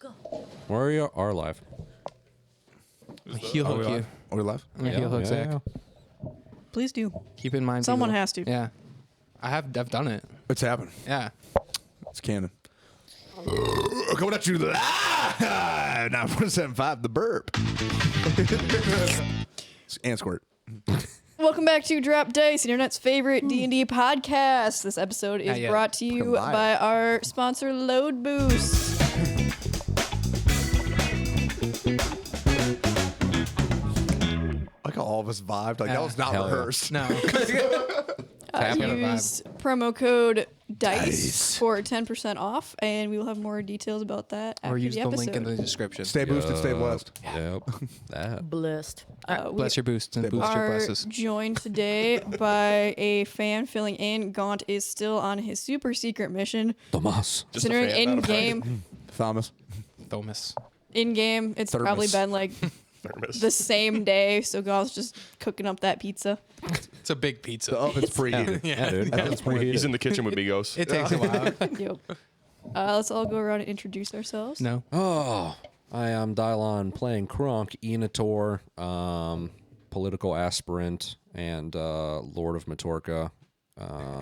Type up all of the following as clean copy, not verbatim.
Let's go. We are live. Heel hook you. Are we live? I'm gonna heel hook Zach. Please do. Keep in mind, Someone people. has to. Yeah, I've done it. It's happening. Yeah. It's canon. Coming at you, 9.75, the burp. And squirt. Welcome back to Drop Dice, internet's favorite D&D podcast. This episode is brought to you by our sponsor, Load Boost. Like how all of us vibed. Like that was not rehearsed. No. Use promo code DICE for 10% off, and we will have more details about that after Or use the the episode. link in the description. Stay boosted, stay blessed. Yep. That. Blessed. Bless your boosts and boost your are blesses. joined today by a fan filling in. Gaunt is still on his super secret mission. Tomas. Considering in-game, Thomas. Thomas. in-game, it's Thermos. probably been like the same day, so Gaunt's just cooking up that pizza. It's a big pizza. The oven's preheated. Yeah, dude. That's preheated. He's in the kitchen with Bigos. It takes a while. Yep. Let's all go around and introduce ourselves. No. Oh, I am Dylon playing Kronk, Enator, political aspirant, and Lord of Matorca.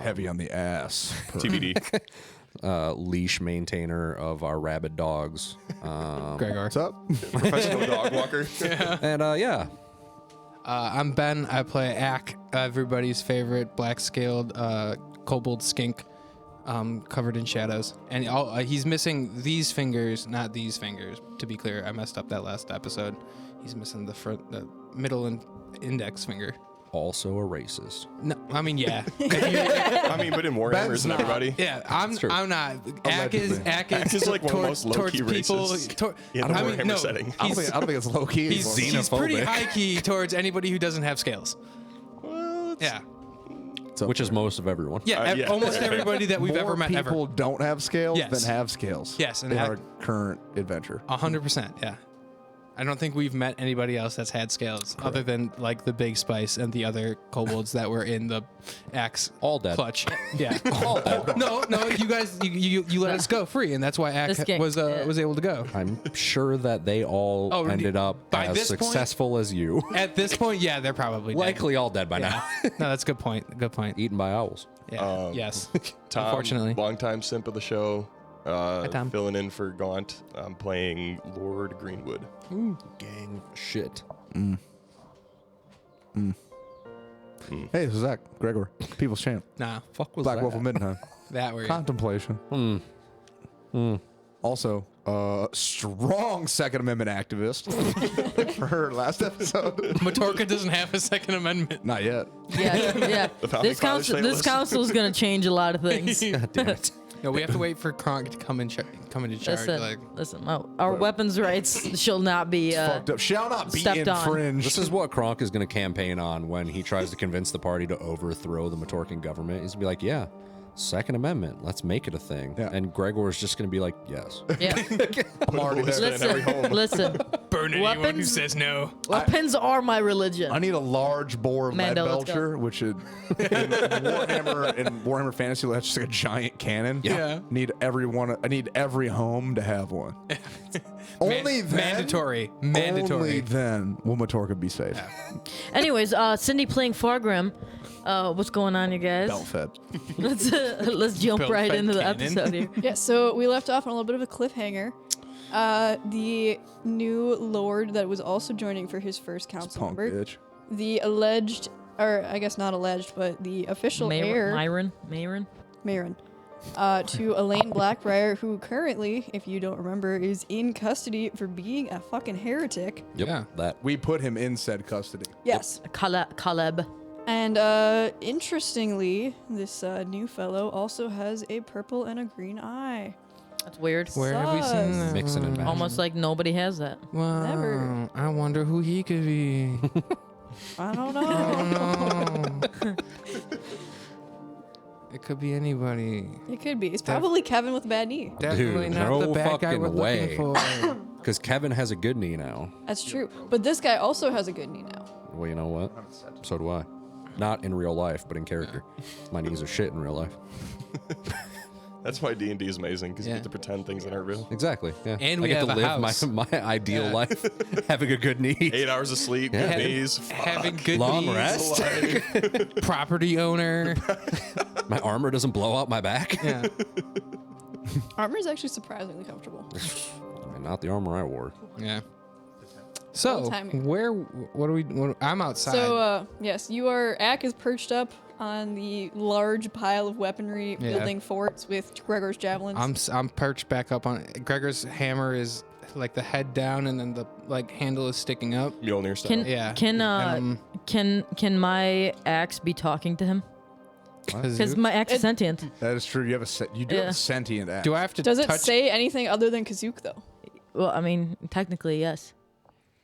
Heavy on the ass. TBD. Leash maintainer of our rabid dogs. Gregor. What's up? Professional dog walker. And yeah. I'm Ben. I play Ack, everybody's favorite black-scaled kobold skink, covered in shadows. And he's missing these fingers, not these fingers. To be clear, I messed up that last episode. He's missing the middle and index finger. Also a racist. No, I mean, yeah. I mean, but in Warhammer, Ben's isn't not. everybody? Yeah, I'm not. Ack is like one of the most low-key people. racists in the Warhammer setting. I don't think it's low key. He's pretty high key towards anybody who doesn't have scales. Yeah, Which is most of everyone. yeah, yeah. almost everybody that we've ever met ever. People don't have scales Yes. than have scales. Yes, and in our current adventure. 100%. Yeah, I don't think we've met anybody else that's had scales other than like the Big Spice and the other kobolds that were in the axe All dead. clutch. Yeah, all dead. No, you guys, you let us go free, and that's why Ack was able to go. I'm sure that they all ended up by as this point- successful as you. At this point, yeah, they're probably dead. Likely all dead by now. No, that's a good point. Good point. Eaten by owls. Yeah. Yes. Tom, Unfortunately. longtime simp of the show. Tom. Filling in for Gaunt. I'm playing Lord Greenwood. Gang shit. Hey, this is Zach. Gregor. People's champ. Nah, Fuck was Black that? Wolf of Midnight. that word. Contemplation. Also, strong Second Amendment activist for her last episode. Matorca doesn't have a Second Amendment. Not yet. Yeah. The Founding Fathers say This list. council is going to change a lot of things. God damn it. No, we have to wait for Kronk to come into charge. Listen, our weapons rights shall not be Fucked up. Shall not be stepped on. infringed. This is what Kronk is going to campaign on when he tries to convince the party to overthrow the Matorcan government. He's going to be like, yeah, Second Amendment, let's make it a thing. Yeah. And Gregor's just going to be like, yes. Yeah. I'm already there in every home. Listen. Burn anyone who Weapons- says no. Weapons are my religion. I need a large bore lead Mando, let's belcher, which in Warhammer Fantasy, that's just like a giant cannon. Yeah. I need every home to have one. Only then. Mandatory. Only then will Matorca be safe. Anyways, Cindy playing Fargrim. What's going on, you guys? Belt fed. Let's jump Belt right fed into the cannon. episode here. Yeah, so we left off on a little bit of a cliffhanger. The new lord that was also joining for his first council Punk member, bitch. the alleged, or I guess not alleged, but the official heir, Myron. to Elaine Blackbriar, who currently, if you don't remember, is in custody for being a fucking heretic. Yep. Yeah. That. We put him in said custody. Yes. Caleb. And interestingly, this new fellow also has a purple and a green eye. That's weird. Where have we seen Sus. that? Mixing and matching. Almost like nobody has that. Wow. Never. I wonder who he could be. I don't know. It could be anybody. It could be. It's probably Kevin with a bad knee. Definitely not no the bad guy fucking we're way. looking for. Because Kevin has a good knee now. That's true. But this guy also has a good knee now. Well, you know what? So do I. Not in real life, but in character. My knees are shit in real life. That's why D&D is amazing, because you get to pretend things that aren't real. Exactly. Yeah. And I we get have to a live house. my ideal life, having a good knee, 8 hours of sleep, good knees. Having good long knees, rest. property owner. My armor doesn't blow out my back. Yeah. Armor is actually surprisingly comfortable. And not the armor I wore. Yeah. So Well timing. what are we? I'm outside. So, yes, Ack is perched up on the large pile of weaponry, Yeah. building forts with Gregor's javelins. I'm perched back up on Gregor's hammer is like the head down and then the like handle is sticking up. Mjolnir style. Can Yeah. can my axe be talking to him? Because my axe is sentient. That is true. You have you do have a sentient axe. Do I have to Does it touch? say anything other than Kazook, though? Well, I mean, technically yes,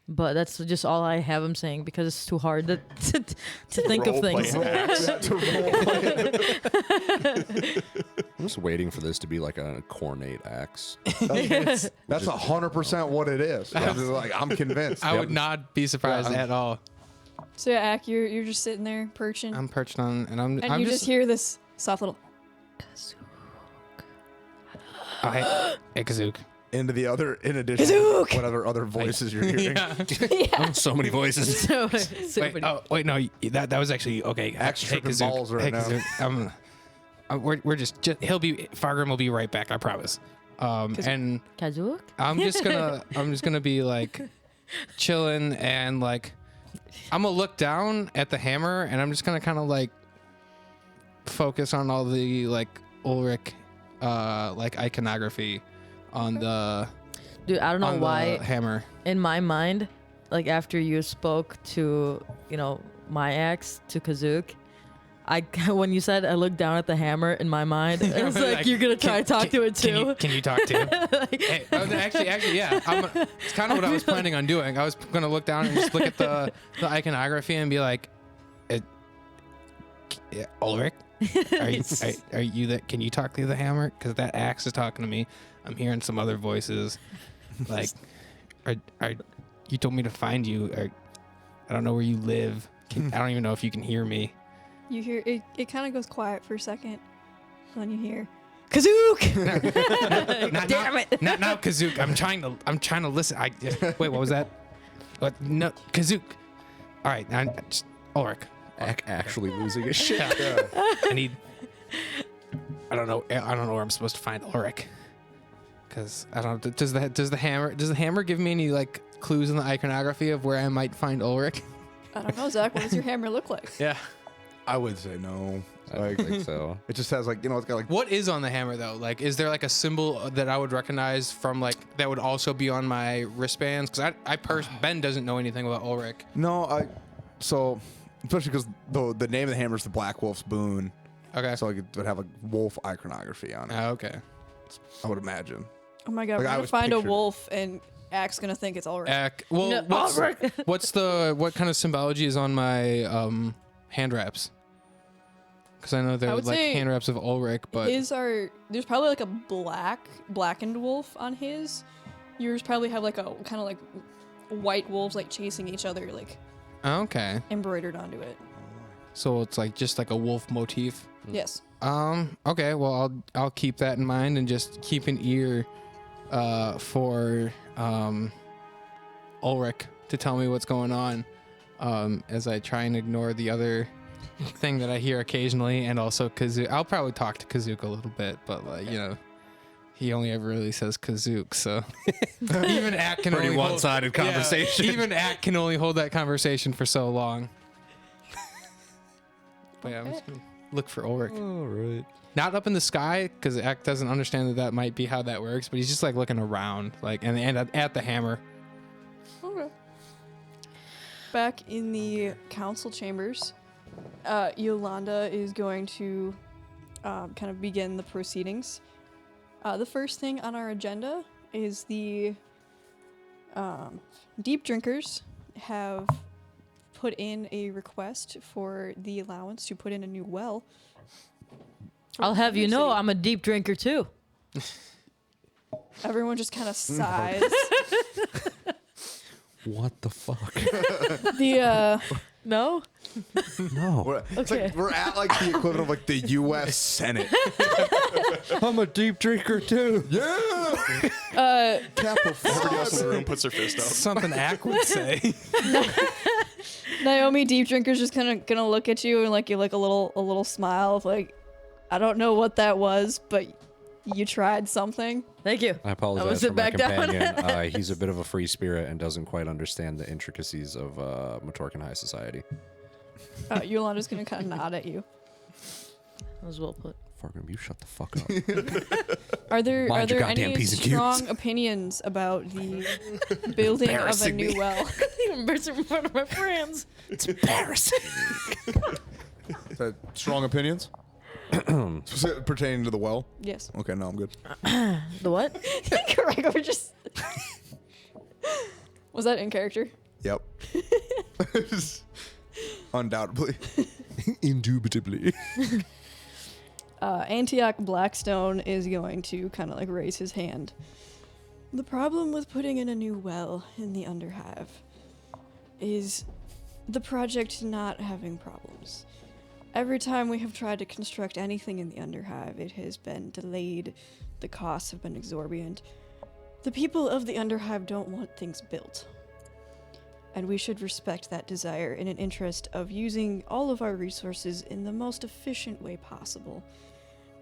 but that's just all I have him saying because it's too hard to think of things. I'm just waiting for this to be like a cornate axe. That's 100% what it is. That's like, I'm convinced. I would not be surprised at all. So, yeah, Ack, you're just sitting there, perching. I'm perched on, and I'm you just hear this soft little... Oh, hey, Kazook. In addition Kazook! to whatever other voices you're hearing. Yeah. So many voices. So Wait, no, that was actually okay. Axe tripping balls right now. Kazook, we're just Fargrim will be right back. I promise. And Kazook? I'm just gonna be like chilling and like I'm gonna look down at the hammer and I'm just gonna kind of like focus on all the like Ulrich like iconography on the Dude, I don't know why hammer. in my mind, like after you spoke to, my axe to Kazook, when you said I looked down at the hammer in my mind, it was like you're gonna try to talk to it too. Can you talk to it? Hey, actually, yeah. It's kind of what I was planning on doing. I was gonna look down and just look at the iconography and be like, Ulrich, are you that? Can you talk to the hammer? Because that axe is talking to me. I'm hearing some other voices. Like, you told me to find you. I don't know where you live. I don't even know if you can hear me. You hear... It kind of goes quiet for a second. And then you hear... Kazook! Damn it! Not now, Kazook. I'm trying to listen. Wait, what was that? What? No, Kazook. All right, Ulrich. Actually losing his shit. I don't know where I'm supposed to find Ulrich. Because I don't. Does the hammer give me any like clues in the iconography of where I might find Ulrich? I don't know, Zach. What does your hammer look like? Yeah. I would say no. I don't think so. It just has like, it's got like... What is on the hammer though? Like, is there like a symbol that I would recognize from like that would also be on my wristbands? Because Ben doesn't know anything about Ulrich. No, especially because the name of the hammer is the Black Wolf's Boon. Okay. So it would have a wolf iconography on it. Oh, okay. I would imagine. Oh my god, Like, we're I gonna was find a picturing- wolf and Ack's gonna think it's alright. Well, No, what kind of symbology is on my hand wraps? Because I know I they're would like say hand wraps of Ulrich, but there's probably like a blackened wolf on his. Yours probably have like a kind of like white wolves like chasing each other, like okay. embroidered onto it. So it's like just like a wolf motif. Yes. Okay. Well, I'll keep that in mind and just keep an ear for Ulrich to tell me what's going on as I try and ignore the other thing that I hear occasionally, and also Kazook. I'll probably talk to Kazook a little bit, but like he only ever really says Kazook, so even Ack can Pretty only one-sided conversation. Even Ack can only hold that conversation for so long. But yeah, I'm just gonna look for Ulrich. All right. Not up in the sky, because Ack doesn't understand that might be how that works, but he's just like looking around, like and at the hammer. Okay. Back in the council chambers, Yolanda is going to kind of begin the proceedings. The first thing on our agenda is the deep drinkers have put in a request for the allowance to put in a new well. I'll have you know I'm a deep drinker too. Everyone just kind of sighs. What the fuck? The No? No. It's like we're at like the equivalent of like the U.S. Senate. I'm a deep drinker too. Yeah. Capital Everybody else in the room puts their fist out. Something Ack would say. Naomi Deep Drinker's just kind of gonna look at you and like you like a little smile of like, I don't know what that was, but you tried something. Thank you. I I apologize was for sit my back down. companion. He's a bit of a free spirit and doesn't quite understand the intricacies of Matorcan high society. Yolanda's gonna kind of nod at you. That was well put. Fargrim, you shut the fuck up. Are there Mind your goddamn any P's and strong Q's. opinions about the building of a Embarrassing new me. well? Embarrassing in front of my friends. It's embarrassing. Is that strong opinions? Pertaining to the well? Yes. Okay, no, I'm good. The what? Gregor just. Was that in character? Yep. Undoubtedly. Indubitably. Antioch Blackstone is going to kind of like raise his hand. The problem with putting in a new well in the Underhive is the project not having problems. Every time we have tried to construct anything in the Underhive, it has been delayed, the costs have been exorbitant. The people of the Underhive don't want things built. And we should respect that desire in an interest of using all of our resources in the most efficient way possible.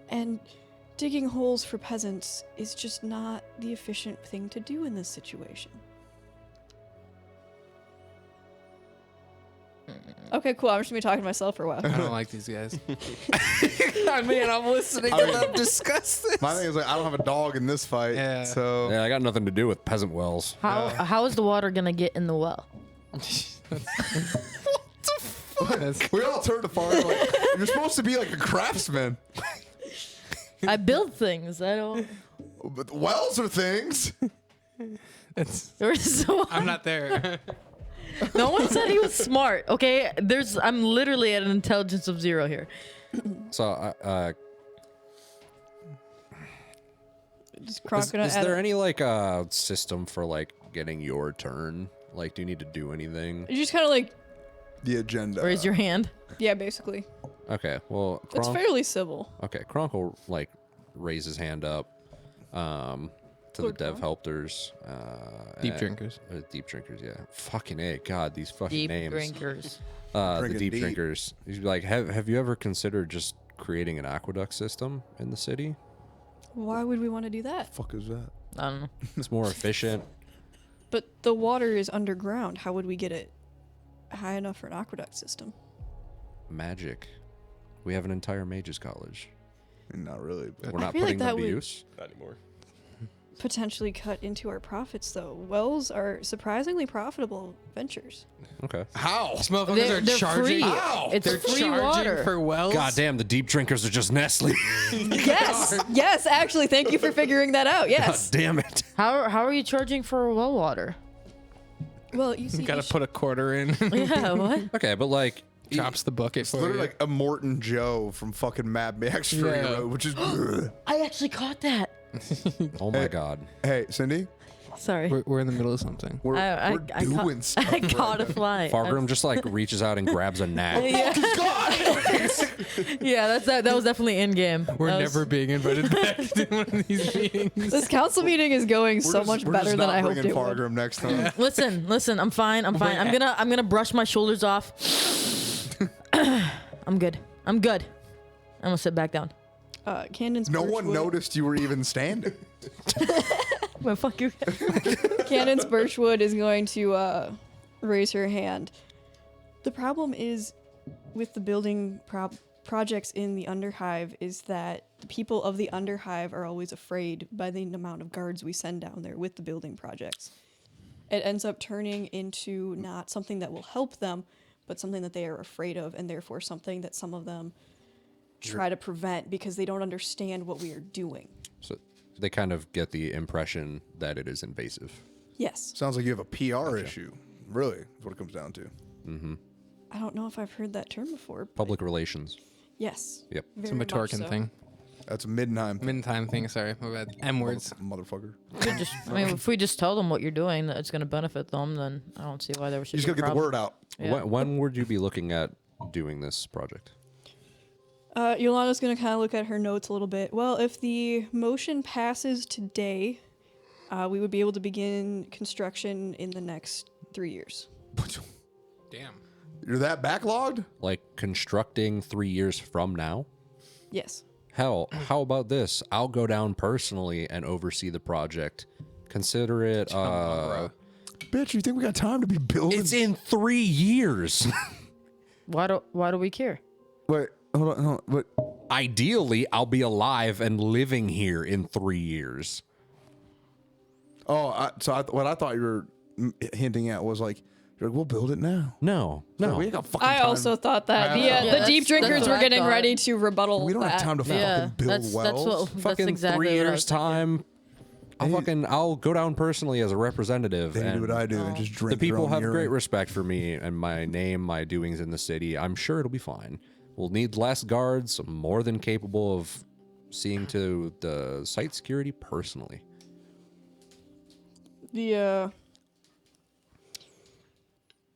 And digging holes for peasants is just not the efficient thing to do in this situation. Okay, cool. I'm just gonna be talking to myself for a while. I don't like these guys. I mean, I'm listening to them discuss this. My thing is like I don't have a dog in this fight. Yeah. So Yeah, I got nothing to do with peasant wells. How is the water gonna get in the well? we all turned to Fargo like you're supposed to be like a craftsman. I build things. I don't. But wells are things. I'm not there. No one said he was smart. Okay, I'm literally at an intelligence of 0 here. So, Just Kronk is gonna add there any like system for like getting your turn? Like, do you need to do anything? You just kind of like, The agenda. Raise your hand. yeah, basically. Okay, well, It's Kronk, fairly civil. okay, Kronk will like raise his hand up to the Lord dev Kronk? helpers. Deep and- drinkers. deep drinkers, yeah. Fucking A, God, these fucking Deep names. drinkers. The Drinking deep deep. drinkers. He's like, have you ever considered just creating an aqueduct system in the city? Why would we want to do that? Fuck is that? I don't know. It's more efficient. But the water is underground. How would we get it high enough for an aqueduct system? Magic. We have an entire mages college. Not really. But We're I not feel like putting them that to would- use. Not anymore. Potentially cut into our profits, though. Wells are surprisingly profitable ventures. Okay. how? These motherfuckers are They're charging. free. Ow! It's They're free charging water. for wells. God damn, the deep drinkers are just Nestle. Yes, yes, actually, thank you for figuring that out. God Yes. damn it. How are you charging for well water? Well, you see, You gotta put a quarter in. Yeah, what? Okay, but like, Drops the bucket It's for literally you. like Immortan Joe from fucking Mad Max Fury Yeah. Road, which is. I actually caught that. oh my God. Hey, Cindy, Sorry. we're in the middle of something. we're I doing caught, stuff. I caught a fly. Fargrim just like reaches out and grabs a gnat. Yeah, that was definitely in game. We're never being invited back to one of these meetings. this council meeting is going so much better than I hoped it would. Fargrim next time. Listen. I'm fine. I'm gonna brush my shoulders off. I'm good. I'm gonna sit back down. Cannon's No one Birchwood- noticed you were even standing. Well, fuck you. Cannon's Birchwood is going to raise her hand. The problem is with the building projects in the Underhive is that the people of the Underhive are always afraid by the amount of guards we send down there with the building projects. It ends up turning into not something that will help them, but something that they are afraid of, and therefore something that some of them try to prevent because they don't understand what we are doing. So they kind of get the impression that it is invasive. Yes. Sounds like you have a PR issue. Really, is what it comes down to. I don't know if I've heard that term before. But Public relations. yes. Yep. It's a very much Matorcan so. thing. That's a midnight Min-time thing, sorry. My bad. M words. motherfucker. If we just tell them what you're doing, that it's gonna benefit them, then I don't see why there should You just be gotta a get the problem. word out. Yeah. When would you be looking at doing this project? Yolanda's going to kind of look at her notes a little bit. Well, if the motion passes today, we would be able to begin construction in the next 3 years. Damn. You're that backlogged? Like constructing 3 years from now? Yes. Hell, how about this? I'll go down personally and oversee the project. Consider it, Bitch, you think we got time to be building? it's in 3 years. Why do we care? Wait, hold on. Wait. Ideally, I'll be alive and living here in 3 years. Oh, what I thought you were hinting at was like, you're like, we'll build it now. No. We ain't got fucking I time. also thought that. Yeah, The deep that's drinkers what were I getting thought. ready to rebuttal We don't have that. time to Yeah, fucking build that's wells. Fucking exactly 3 what I years was thinking. time. I'll go down personally as a representative. Then you do and what I do and just drink the people your own have urine. great respect for me and my name, my doings in the city. I'm sure it'll be fine. We'll need less guards. I'm more than capable of seeing to the site security personally.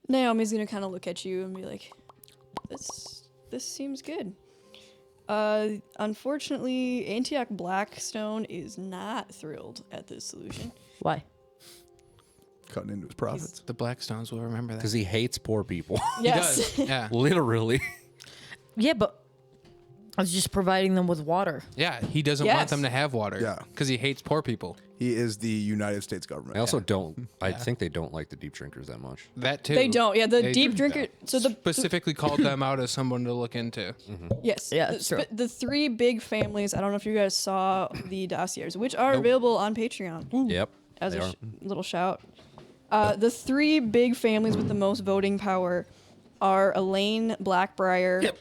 Naomi's gonna kind of look at you and be like, this seems good. Unfortunately, Antioch Blackstone is not thrilled at this solution. Why? Cutting into his profits. The Blackstones will remember that. Because he hates poor people. Yes. He does. Yeah. Literally. Yeah, but I was just providing them with water. Yeah, he doesn't want Yes. them to have water. Yeah. Because he hates poor people. He is the United States government. I also don't. I think they don't like the deep drinkers that much. That too. They don't. Yeah, the They deep do. drinker. So the Specifically called them out as someone to look into. yes. Yeah, the, true. the three big families. I don't know if you guys saw the dossiers, which are available on Patreon. Yep. As they a are. little shout. The three big families with the most voting power are Elaine Blackbriar,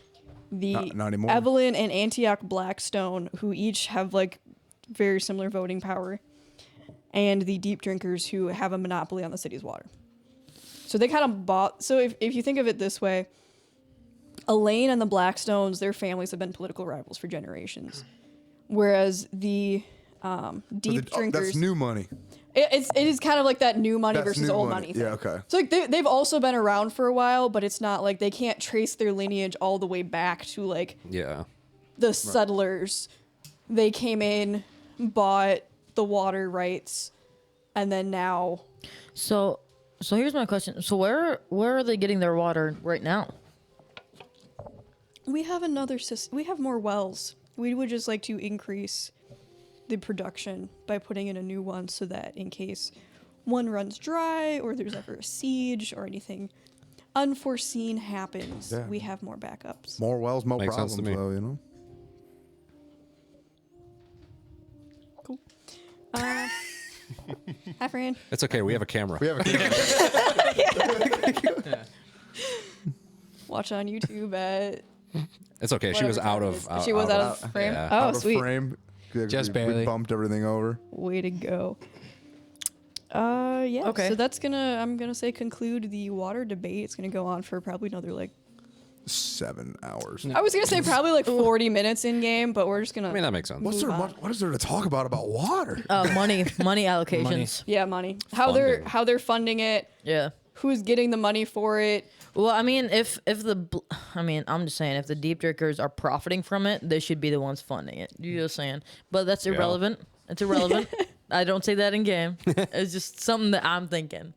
the Not anymore. Evelyn and Antioch Blackstone, who each have like very similar voting power, and the deep drinkers who have a monopoly on the city's water. So they kind of bought. So if you think of it this way, Elaine and the Blackstones, their families have been political rivals for generations, whereas the deep drinkers. That's new money. It is kind of like that new money That's versus new old money. money thing. Yeah, okay. So like they've also been around for a while, but it's not like they can't trace their lineage all the way back to like Yeah. the settlers. They came in, bought the water rights, and then now So here's my question. So where are they getting their water right now? we have another system. We have more wells. We would just like to increase the production by putting in a new one so that in case one runs dry or there's ever a siege or anything unforeseen happens, Yeah. we have more backups. More wells, more Makes sense problems, to me. though, you know? Cool. Hi, Fran. It's okay. We have a camera. We have a Watch on YouTube at It's okay. She was whatever out time of. it is. She was out of frame. yeah. Oh, out of sweet. frame. Just We barely. bumped everything over. Way to go. Yeah. Okay. So that's I'm gonna say conclude the water debate. It's gonna go on for probably another like. 7 hours. I was gonna say probably like 40 minutes in game, but we're just gonna. I mean, that makes sense. What's there? Move on. What is there to talk about water? Money allocations. Yeah, money. Funding. How they're funding it. Yeah. Who's getting the money for it? Well, I mean, I'm just saying, if the deep drinkers are profiting from it, they should be the ones funding it. You're just saying, but that's irrelevant. It's irrelevant. I don't say that in game. It's just something that I'm thinking.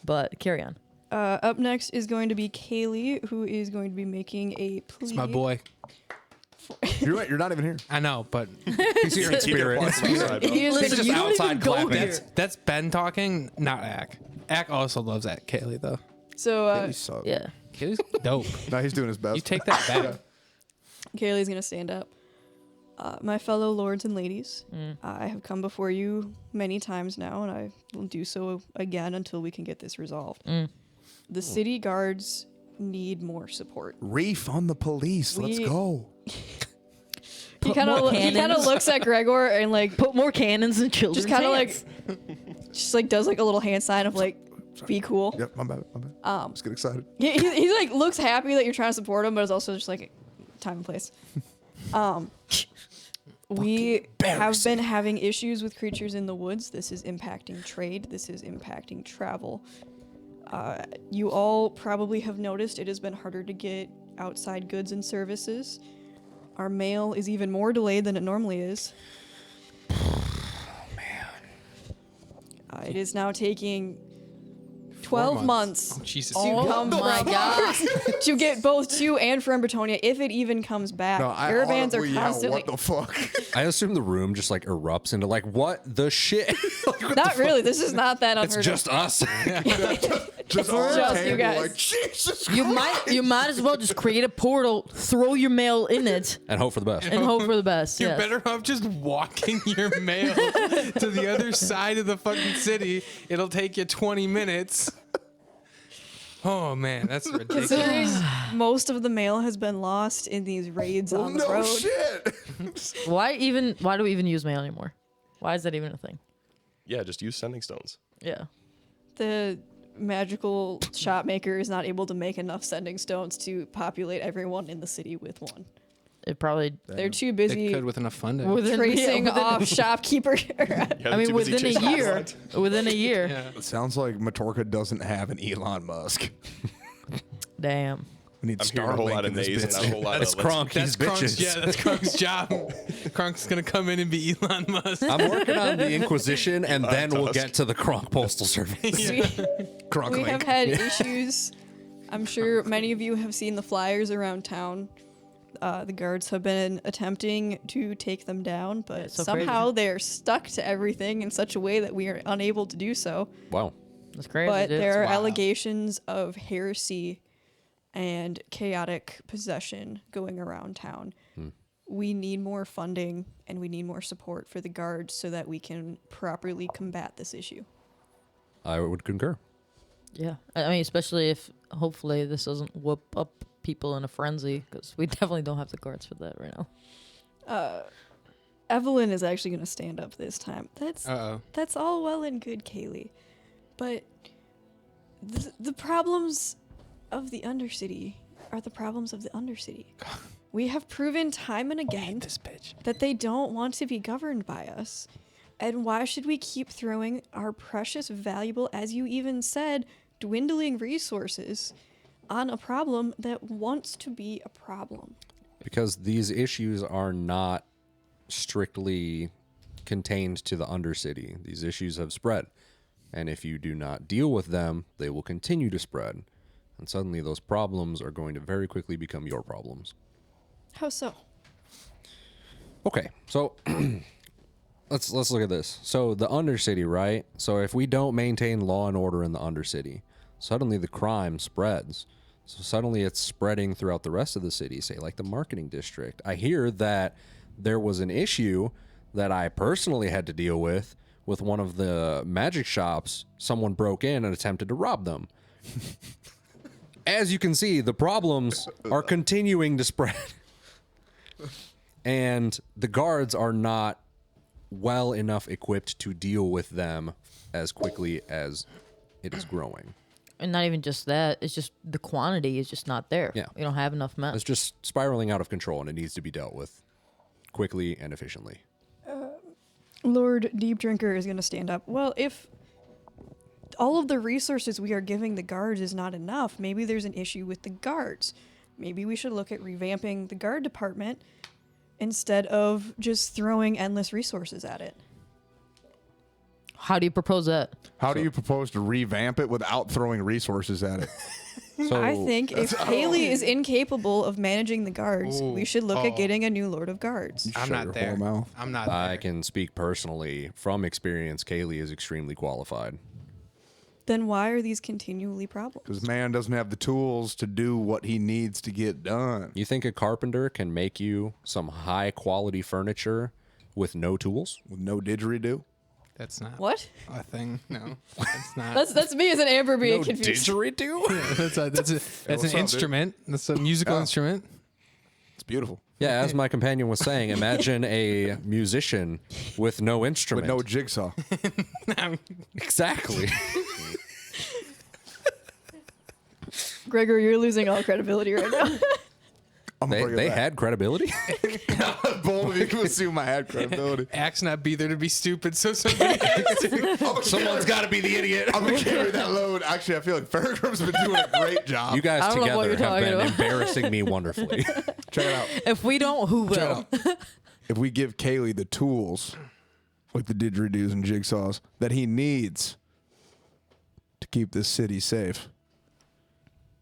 But carry on. Up next is going to be Kaylee, who is going to be making a plea. It's my boy. You're right. You're not even here. I know, but He's here in spirit. He is Listen, just you don't outside even go clapping. here. that's Ben talking, not Ak. Ak also loves that Kaylee though. so He sucks. Yeah. Kaylee's dope. No, he's doing his best. You take that back. Kaylee's gonna stand up. My fellow lords and ladies, I have come before you many times now, and I will do so again until we can get this resolved. The city guards need more support. Refund the police. Let's We- go. He kind more of cannons. looks at Gregor and like Put more cannons in children's just kind of hands. like just like does like a little hand sign of like be cool. Yep, my bad. Just get excited. He like looks happy that you're trying to support him, but it's also just like time and place. We have been having issues with creatures in the woods. This is impacting trade. This is impacting travel. You all probably have noticed it has been harder to get outside goods and services. Our mail is even more delayed than it normally is. It is now taking 12 months Oh, Jesus. to Oh come my from- God. to get both to and from Bretonia, if it even comes back. No, I Caravans are audibly yell, constantly. what the fuck? I assume the room just like erupts into like, what the shit? Like, what Not really. This is not that It's unheard just us. Just on the just table, you guys. like Jesus. You might as well just create a portal, throw your mail in it, And hope for the best. and hope for the best. You're yes. better off just walking your mail to the other side of the fucking city. It'll take you 20 minutes. Oh man, that's ridiculous. Considering most of the mail has been lost in these raids Well, on the no road. shit. Why do we even use mail anymore? Why is that even a thing? Yeah, just use sending stones. Yeah. The magical shop maker is not able to make enough sending stones to populate everyone in the city with one. It probably They're too They busy could with enough funding. tracing off shopkeeper. Yeah, I mean, too busy within a chasing year. lines. Within a year. Yeah. It sounds like Matorca doesn't have an Elon Musk. Damn. We need I'm hearing a whole Starlink lot of in this nays and bitch. not a whole lot That's of Kronk. That's He's Kronk's, bitches. yeah, that's Kronk's job. Kronk's gonna come in and be Elon Musk. I'm working on the Inquisition, and then we'll Tusk. get to the Kronk Postal Service. Kronk We link. have had issues. I'm sure many of you have seen the flyers around town. The guards have been attempting to take them down, but It's so somehow they're stuck to everything in such a way that we are unable to do so. Wow. That's crazy. But dude. there are wild. allegations of heresy and chaotic possession going around town. We need more funding and we need more support for the guards so that we can properly combat this issue. I would concur. Yeah. I mean, especially if hopefully this doesn't whoop up people in a frenzy, because we definitely don't have the guards for that right now. Evelyn is actually going to stand up this time. Uh-oh. That's all well and good, Kaylee. But the problems of the Undercity are the problems of the Undercity. We have proven time and again This bitch. that they don't want to be governed by us. And why should we keep throwing our precious, valuable, as you even said, dwindling resources on a problem that wants to be a problem? Because these issues are not strictly contained to the Undercity. These issues have spread. And if you do not deal with them, they will continue to spread. And suddenly those problems are going to very quickly become your problems. How so? Okay, so let's look at this. So the Undercity, right? So if we don't maintain law and order in the Undercity, suddenly the crime spreads. So suddenly it's spreading throughout the rest of the city, say like the marketing district. I hear that there was an issue that I personally had to deal with one of the magic shops. Someone broke in and attempted to rob them. As you can see, the problems are continuing to spread. And the guards are not well enough equipped to deal with them as quickly as it is growing. And not even just that, it's just the quantity is just not there. Yeah. We don't have enough men. It's just spiraling out of control, and it needs to be dealt with quickly and efficiently. Lord Deep Drinker is going to stand up. Well, if all of the resources we are giving the guards is not enough, maybe there's an issue with the guards. Maybe we should look at revamping the guard department instead of just throwing endless resources at it. How do you propose that? How do you propose to revamp it without throwing resources at it? So I think if Haley is incapable of managing the guards, we should look at Oh. getting a new Lord of Guards. I'm Shut not your there. whole mouth. I'm not there. I can speak personally from experience. Kaylee is extremely qualified. Then why are these continually problems? Because man doesn't have the tools to do what he needs to get done. You think a carpenter can make you some high quality furniture with no tools? With no didgeridoo. That's not What? a thing. No, that's not. That's me as an Amber being No confused. didgeridoo? that's what's an up, dude? instrument. That's a musical Yeah. instrument. It's beautiful. Yeah, as my companion was saying, imagine a musician with no With instrument. no jigsaw. Exactly. Gregor, you're losing all credibility right now. I'm gonna bring it They back. had credibility. Bold of you to assume I had credibility. Axe not be there to be stupid, so somebody has to. Someone's got to be the idiot. I'm gonna carry that load. Actually, I feel like Farragram's been doing a great job. You guys I don't know what together you're have talking been about. embarrassing me wonderfully. Check it out. If we don't, who Check will? it out. If we give Kaylee the tools, like the didgeridoos and jigsaws, that he needs to keep this city safe,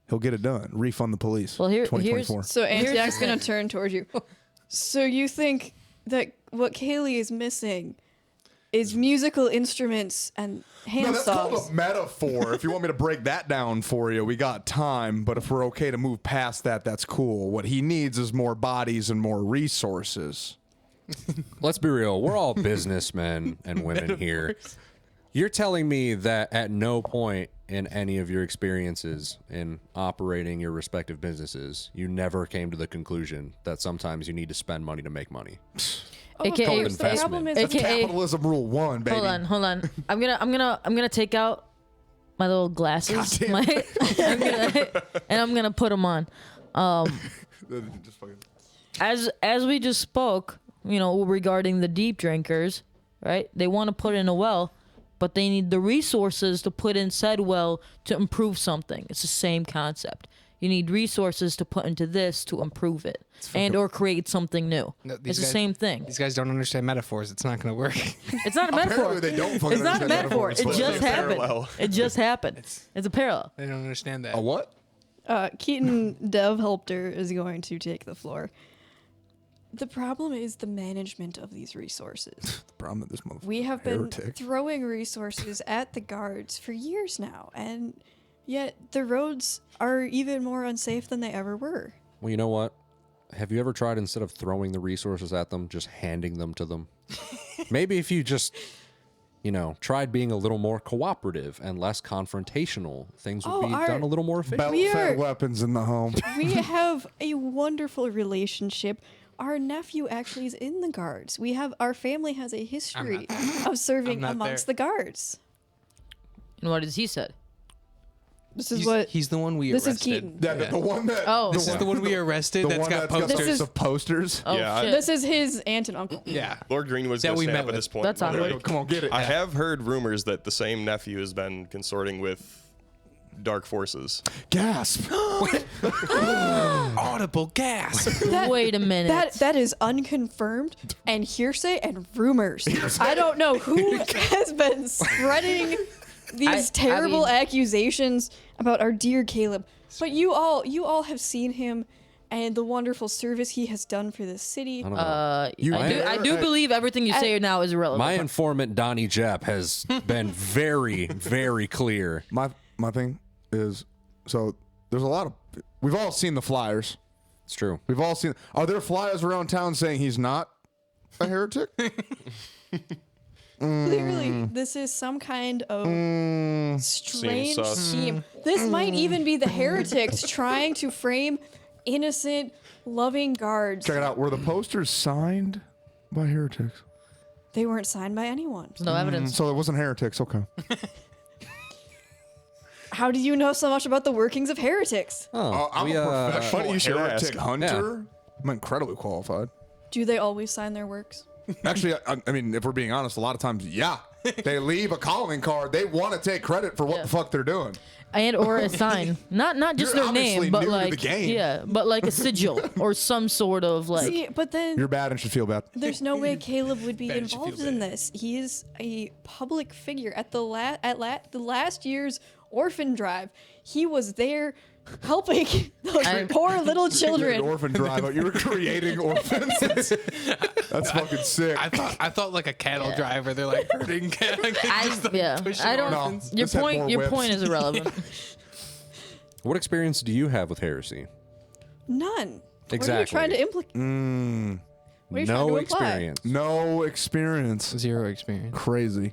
he'll get it done. Refund the police. Well, here's 2024. So Antiac's gonna turn towards you. So you think that what Kaylee is missing is musical instruments and hand No, that's called saws? a metaphor. If you want me to break that down for you, we got time. But if we're okay to move past that, that's cool. What he needs is more bodies and more resources. Let's be real. We're all businessmen and women here. You're telling me that at no point in any of your experiences in operating your respective businesses, you never came to the conclusion that sometimes you need to spend money to make money. Oh, of AKA course. The problem is That's AKA capitalism rule 1, baby. Hold on. I'm gonna take out my little glasses, Goddamn. I'm gonna put them on. Just fucking- As we just spoke, regarding the deep drinkers, right? They want to put in a well, but they need the resources to put in said well to improve something. It's the same concept. You need resources to put into this to improve it and or create something new. No, It's these the guys- same thing. These guys don't understand metaphors. It's not going to work. It's not a metaphor. Apparently they don't fucking It's not a understand metaphor. metaphors. It It's just a happened. parallel. It just happened. It's a parallel. They don't understand that. A what? Keaton Dev Helpter is going to take the floor. The problem is the management of these resources. The problem with this motherfucker. We have been Heretic. throwing resources at the guards for years now, and yet the roads are even more unsafe than they ever were. Well, you know what? Have you ever tried, instead of throwing the resources at them, just handing them to them? Maybe if you just, tried being a little more cooperative and less confrontational, things would Oh, be our- done a little more efficient. Belt-fed are- weapons in the home. We have a wonderful relationship. Our nephew actually is in the guards. Our family has a history of serving not amongst there. the guards. And what has he said? This is He's the one we This is arrested. Keaton. Yeah, the one that. Oh. This is the one we arrested The that's one got that's got posters. This those is- of posters. Oh Yeah, shit. This is his aunt and uncle. Yeah. Lord Greenwood's That gonna we snap met at with. this point. That's Like, awkward. Come on, get it. I have heard rumors that the same nephew has been consorting with dark forces. Gasp. Audible gasp. Wait a minute. That is unconfirmed and hearsay and rumors. I don't know who has been spreading these terrible accusations about our dear Caleb, but you all have seen him and the wonderful service he has done for this city. I don't know. I do believe everything you say now is irrelevant. My informant, Donnie Jepp, has been very, very clear. My thing is, so there's a lot of. We've all seen the flyers. It's true. We've all seen. Are there flyers around town saying he's not a heretic? Clearly, this is some kind of strange Seems sus. scheme. This might even be the heretics trying to frame innocent, loving guards. Check it out. Were the posters signed by heretics? They weren't signed by anyone. There's no evidence. So it wasn't heretics. Okay. How do you know so much about the workings of heretics? Oh, I'm we, a professional Funny you should heretic ask. hunter. I'm incredibly qualified. Do they always sign their works? Actually, I mean, if we're being honest, a lot of times, yeah, they leave a calling card. They want to take credit for what the fuck they're doing. And or a sign, not just You're their obviously name, but new to like the game. but like a sigil or some sort of like. See, but then You're bad and should feel bad. there's no way Caleb would be Bet you involved feel in bad. this. He is a public figure. At the last year's orphan drive, he was there helping those poor little An children. orphan drive out. You were creating orphans. That's fucking sick. I thought like a cattle driver. They're like herding cattle. I don't. No, Your this had more point. Your whips. point is irrelevant. What experience do you have with heresy? None. What are you Exactly. trying to implicate? What are you trying No to imply? experience. No experience. Zero experience. Crazy.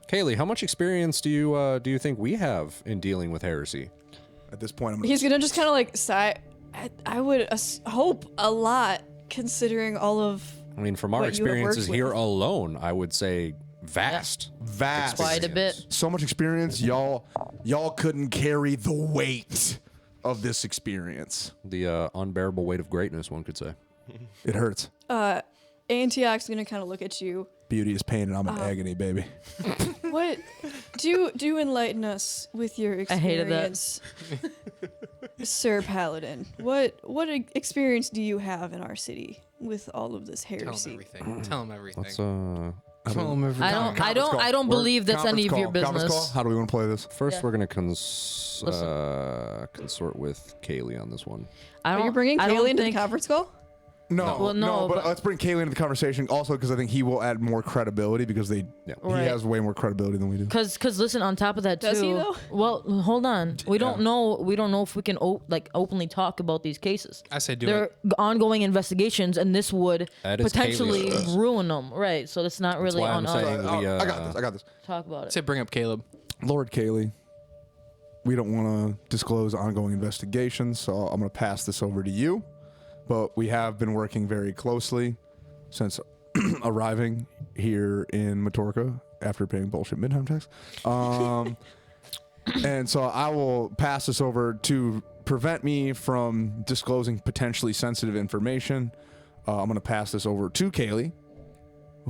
Kaylee, how much experience do you think we have in dealing with heresy? At this point, I'm He's gonna just kind of like sigh. I would hope a lot, considering all of. I mean, from our What you have worked experiences here with. alone, I would say vast. vast. Quite a bit. So much experience, y'all couldn't carry the weight of this experience. The unbearable weight of greatness, one could say. It hurts. Antioch's gonna kind of look at you. Beauty is pain, and I'm in agony, baby. What? Do enlighten us with your I hated that. experience, Sir Paladin. What experience do you have in our city with all of this Tell him heresy? everything. Tell him everything. Let's Tell him everything. I don't believe that's any of your Conference call. business. How do we want to play this? first Yeah. we're gonna consort with Kaylee on this one. Are you bringing I don't Kaylee into the think- conference call? No, Well, no, but but- let's bring Kaylee into the conversation also because I think he will add more credibility because he Right. has way more credibility than we do. Cause listen, on top of that Does too. he, though? Well, hold on. We don't know if we can openly talk about these cases. I say do They're it. ongoing investigations, and this would That is potentially Kaylee's. ruin them. Right. So it's not really why on I'm us saying- to We, I got this. talk about I it. say bring up Caleb. Lord Kaylee, we don't want to disclose ongoing investigations, so I'm going to pass this over to you. But we have been working very closely since arriving here in Matorca after paying bullshit midterm tax. And so I will pass this over to prevent me from disclosing potentially sensitive information. I'm going to pass this over to Kaylee,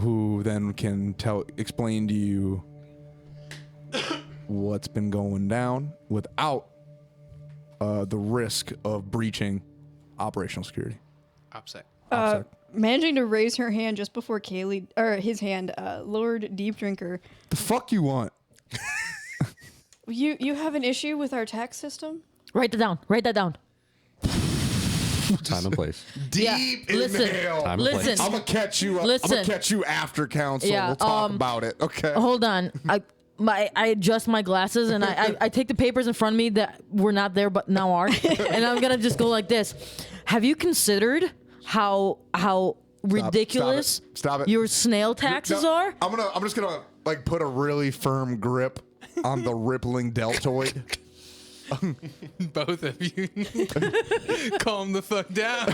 who then can explain to you what's been going down without the risk of breaching operational security. Upset. Managing to raise her hand just before Kaylee, or his hand, Lord Deep Drinker. The fuck you want? You have an issue with our tax system? Write that down. Write that down. Time and place. Deep listen, inhale. Time and place. listen. I'm gonna catch you. I'm Listen. gonna catch you after council. Yeah, We'll talk about it. Okay. Hold on. I adjust my glasses and I take the papers in front of me that were not there but now are, and I'm gonna just go like this. Have you considered how ridiculous Stop it. your snail taxes No, are? I'm just gonna like put a really firm grip on the rippling deltoid. Both of you. Calm the fuck down.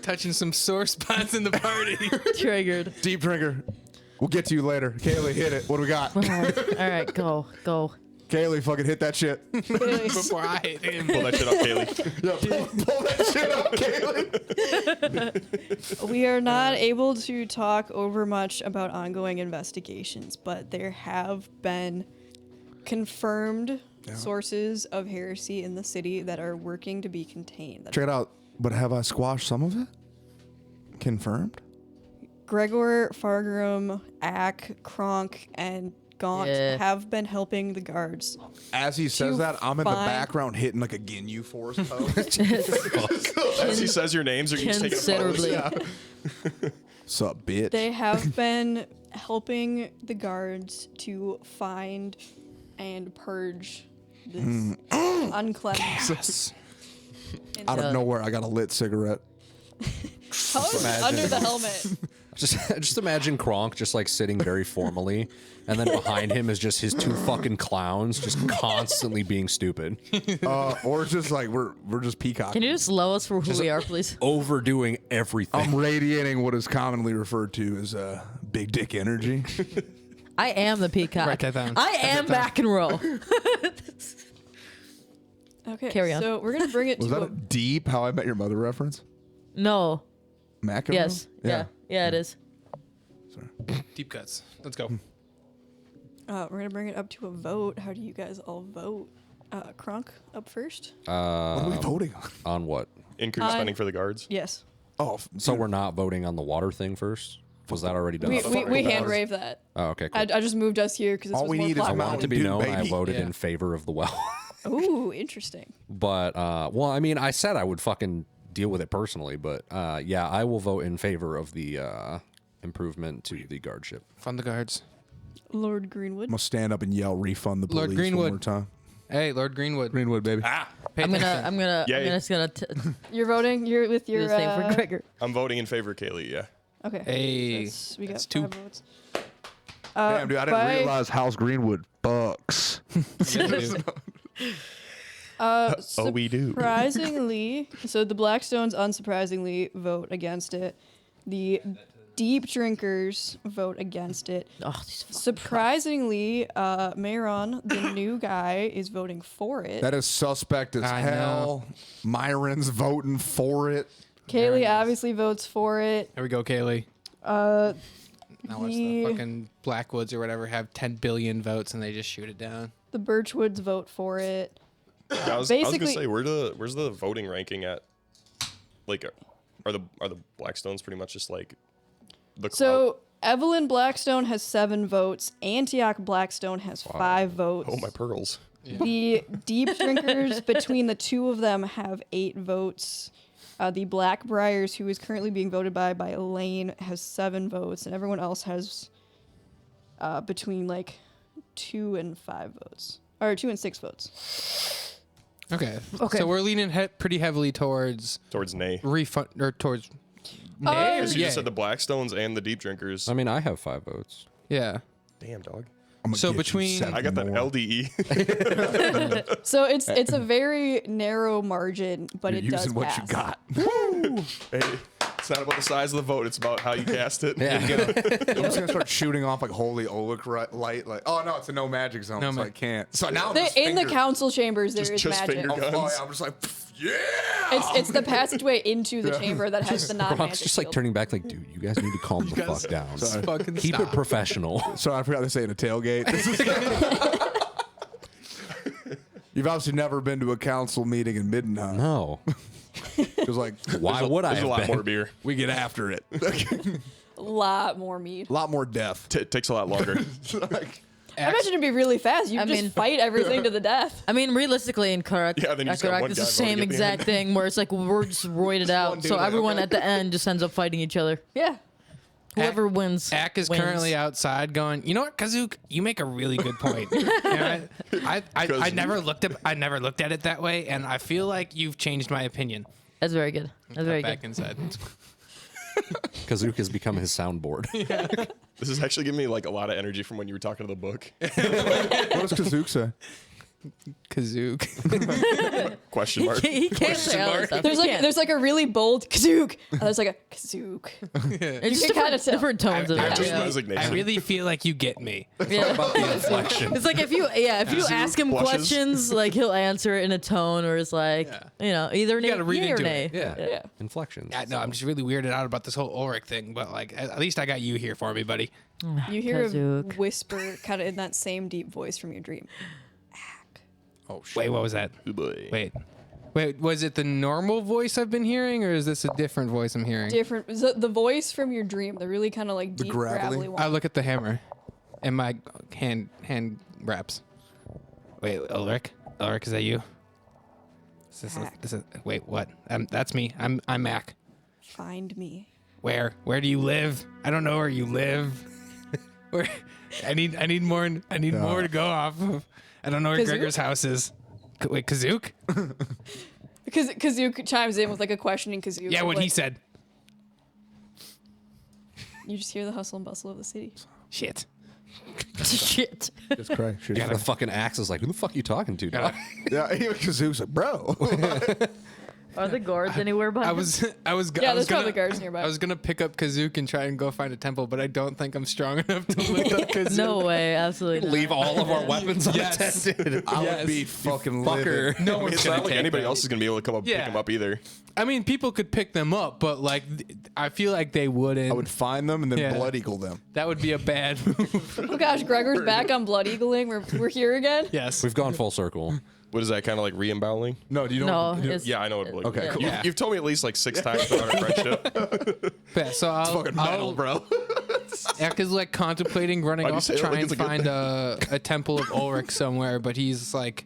Touching some sore spots in the party. Triggered. Deep drinker. We'll get to you later. Kaylee, hit it. What do we got? All right, go. Kaylee, fucking hit that shit. Before I hit him. Pull that shit up, Kaylee. Yeah, pull that shit up, Kaylee. We are not able to talk over much about ongoing investigations, but there have been confirmed sources of heresy in the city that are working to be contained. Check it out. But have I squashed some of it? Confirmed? Gregor, Fargrim, Ack, Kronk, and Gaunt Yeah. have been helping the guards. As he says To that, I'm in the find- background hitting like a Ginyu Force pose. As he says your names, are you just taking a photo? Considerably. Sup, bitch? They have been helping the guards to find and purge this uncleanness. Out of nowhere, I got a lit cigarette. How is it under the helmet? Just imagine Kronk just like sitting very formally, and then behind him is just his two fucking clowns just constantly being stupid, Or it's just like we're just peacocking. Can you just slow us for who we are, please? overdoing everything. I'm radiating what is commonly referred to as big dick energy. I am the peacock. Write that down. I am back and roll. Okay, Carry on. so we're gonna bring it Was to that a deep How I Met Your Mother reference? No. McEnroe? Yes. Yeah, it is. Deep cuts. Let's go. we're gonna bring it up to a vote. How do you guys all vote? Kronk up first. What are we voting on? On what? Increase spending for the guards. Yes, Oh, So we're not voting on the water thing first? Was that already done? we hand wave that. Oh, okay, cool. I just moved us here because All was we more need is I a plot want it to be Dude, known I baby. voted Yeah. in favor of the well. Ooh, interesting. But, well, I mean, I said I would fucking deal with it personally, but, yeah, I will vote in favor of the improvement to the guardship. Fund the guards. Lord Greenwood. I'm gonna stand up and yell, refund the police Lord one Greenwood. more time. Hey, Lord Greenwood. Greenwood, baby. Pay I'm attention. Yay. just gonna You're voting. You're with do your the same for Gregor. I'm voting in favor of Kaylee, yeah. Okay. Hey, We got that's 5 two. votes. Damn, dude, I didn't by- realize House Greenwood bucks. Oh, we do. Surprisingly, so the Blackstones unsurprisingly vote against it. The deep drinkers vote against it. Oh, these fucking Surprisingly, Mayron, the new guy, is voting for it. That is suspect as I hell. Myron's voting for it. Kaylee obviously votes for it. Here we go, Kaylee. Uh, Now watch the fucking Blackwoods or whatever have 10 billion votes and they just shoot it down. the Birchwoods vote for it. I was gonna Basically- say, where's the voting ranking at? Like, are the Blackstones pretty much just like the clout? So Evelyn Blackstone has 7 votes. Antioch Blackstone has 5 votes. Oh my pearls! The deep drinkers between the two of them have 8 votes. The Blackbriars, who is currently being voted by Elaine, has 7 votes, and everyone else has between like 2 and 5 votes, or 2 and 6 votes. Okay. Okay. So we're leaning pretty heavily towards Nay. refund or towards. Oh, Nay or Because you yay? just said the Blackstones and the Deep Drinkers. I mean, I have 5 votes. Yeah. Damn, dog. I'm gonna So get you between- 7 I got that more. LDE. So it's a very narrow margin, but You're it does using what pass. you got. Hey, it's not about the size of the vote. It's about how you cast it. Yeah. I'm just gonna start shooting off like holy Oleg light. Like, oh no, it's a no magic zone, No so ma- I can't. So now I'm The- just in the finger- council chambers, there is Just magic. finger Oh, guns. yeah, I'm just like, pff, yeah. It's the passageway into the chamber that has the non-magic Brock's just like shield. turning back, like, dude, you guys need to calm the fuck down. Sorry. Fucking Keep stop. it professional. So I forgot to say in a tailgate. This is You've obviously never been to a council meeting in Midnight. No. It was like, Why would I There's a have lot been? more beer. we get after it. A lot more meat. A lot more death. It takes a lot longer. Like, I imagine it'd be really fast. You I just mean- fight everything to the death. I mean, realistically, in Karak, Yeah, then you just got one it's the guy same voting at the exact end. thing where it's like we're just roided out, dude, so like, everyone okay. at the end just ends up fighting each other. Yeah. Whoever wins. Ak is wins. currently outside going, you know what, Kazook, you make a really good point. You know, I Kazook. never looked at it that way, and I feel like you've changed my opinion. That's very good. That's very Back good. inside. Kazook has become his soundboard. This is actually giving me like a lot of energy from when you were talking to the book. what does Kazook say? Kazook. Question mark. He can't say all that stuff. He can't. There's like a really bold kazook. And there's like a kazook. It's you just can kinda tell. different tones of I it. just Yeah. resignation. I really feel like you get me. Yeah. About the inflection. It's like if you ask him blushes. questions, like he'll answer it in a tone or it's like, either gotta read yay or into nay. it. Yeah. Inflections. Yeah, no, I'm just really weirded out about this whole Ulrich thing, but like at least I got you here for me, buddy. You hear a Kazook. whisper kind of in that same deep voice from your dream. Oh, shit. Wait, what was that? Oh, boy. Wait, was it the normal voice I've been hearing, or is this a different voice I'm hearing? Different. The voice from your dream, the really kind of like deep, gravelly? gravelly one. I look at the hammer, and my hand wraps. Wait, Ulrich, is that you? Wait, what? That's me. I'm Mac. Find me. Where do you live? I don't know where you live. Where? I need more to go off of. I don't know where Kazook? Gregor's house is. Wait, Kazook? Because Kazook chimes in with like a questioning Kazook. Yeah, what like, he said. You just hear the hustle and bustle of the city. Shit. Shit. Just cry. Shit. The fucking axe is like, who the fuck you talking to, dog? Yeah, even Kazook's like, bro. Are the guards anywhere by I was Yeah, I was there's gonna probably guards nearby. I was gonna pick up Kazook and try and go find a temple, but I don't think I'm strong enough to lift up Kazook. No way, absolutely not. Leave all of our weapons Yes. unattended. I Yes. would be fucking Fucker. livid. No I mean, one's it's gonna not like take anybody that. else is gonna be able to come up Yeah. pick them up either. I mean, people could pick them up, but like, I feel like they wouldn't. I would find them and then Yeah. blood eagle them. That would be a bad move. Oh gosh, Gregor's back on Blood Eagling. We're here again. Yes. We've gone full circle. What is that kind of like re-emboweling? No, do you know? No, you know- it's, Yeah, I know what. Like, Okay, cool. Yeah. You've told me at least like 6 times about our friendship. Yeah, so I'll, fucking metal, bro. Ek is like contemplating running Why'd you off say to it try like and it's a good find a temple of Ulrich somewhere, but he's like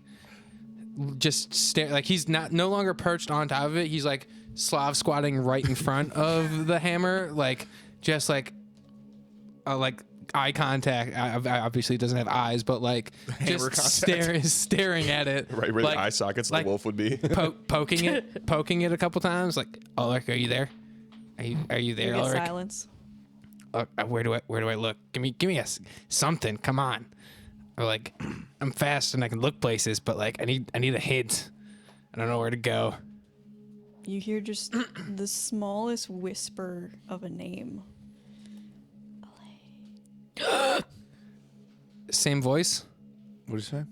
just like he's no longer perched on top of it. He's like Slav squatting right in front of the hammer, like just like eye contact. I obviously doesn't have eyes, but like Hammer just contact. staring at it, Right where like, the eye sockets like the wolf would be. poking it a couple times. Like, Ulrich, are you there? Are you there, You get Ulrich? silence. Where do I look? Give me something. Come on. Or like, I'm fast and I can look places, but like I need a hint. I don't know where to go. You hear just the smallest whisper of a name. Same voice? What do you say?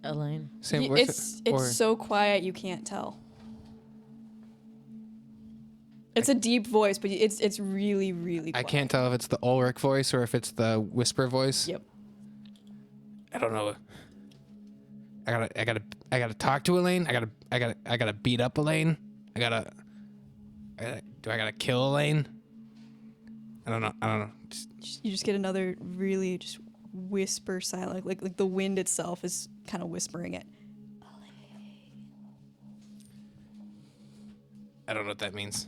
Elaine. Same voice? It's so quiet you can't tell. It's a deep voice, but it's really, really quiet. I can't tell if it's the Ulrich voice or if it's the whisper voice. Yep. I don't know. I gotta talk to Elaine. I gotta beat up Elaine. Do I gotta kill Elaine? I don't know. You just get another really just whisper silent, like the wind itself is kind of whispering it. I don't know what that means.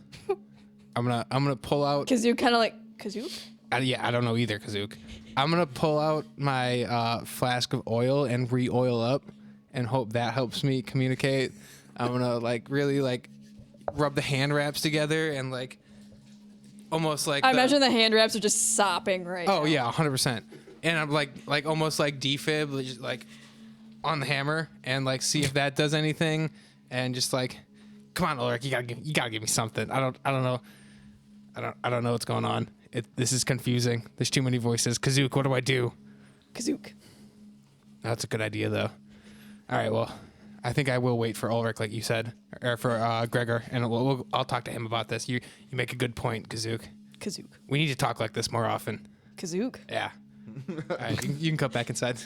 I'm gonna pull out. Kazook kind of like Kazook. I don't know either, Kazook. I'm gonna pull out my flask of oil and re-oil up, and hope that helps me communicate. I'm gonna really rub the hand wraps together and almost like. I imagine the hand wraps are just sopping right now. Oh yeah, 100%. And I'm like almost like defib, just on the hammer and see if that does anything, and just come on, Ulrich, you gotta give me something. I don't know. I don't know what's going on. This is confusing. There's too many voices. Kazook, what do I do? Kazook. That's a good idea though. All right, well, I think I will wait for Ulrich, like you said, or for Gregor, and I'll talk to him about this. You make a good point, Kazook. Kazook. We need to talk like this more often. Kazook. Yeah. All right, you can cut back inside.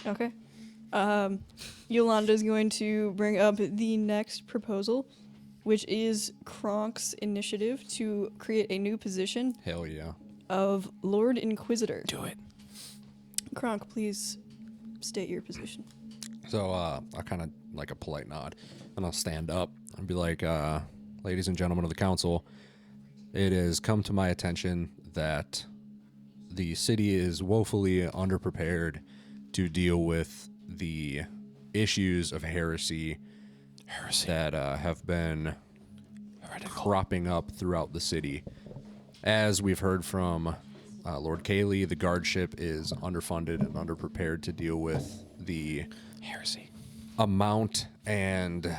Okay. Yolanda's going to bring up the next proposal, which is Kronk's initiative to create a new position Hell yeah. of Lord Inquisitor. Do it. Kronk, please state your position. So I kind of like a polite nod, and I'll stand up and be like, ladies and gentlemen of the council, it has come to my attention that the city is woefully underprepared to deal with the issues of heresy that have been cropping up throughout the city. As we've heard from Lord Cayley, the guardship is underfunded and underprepared to deal with the Heresy. amount and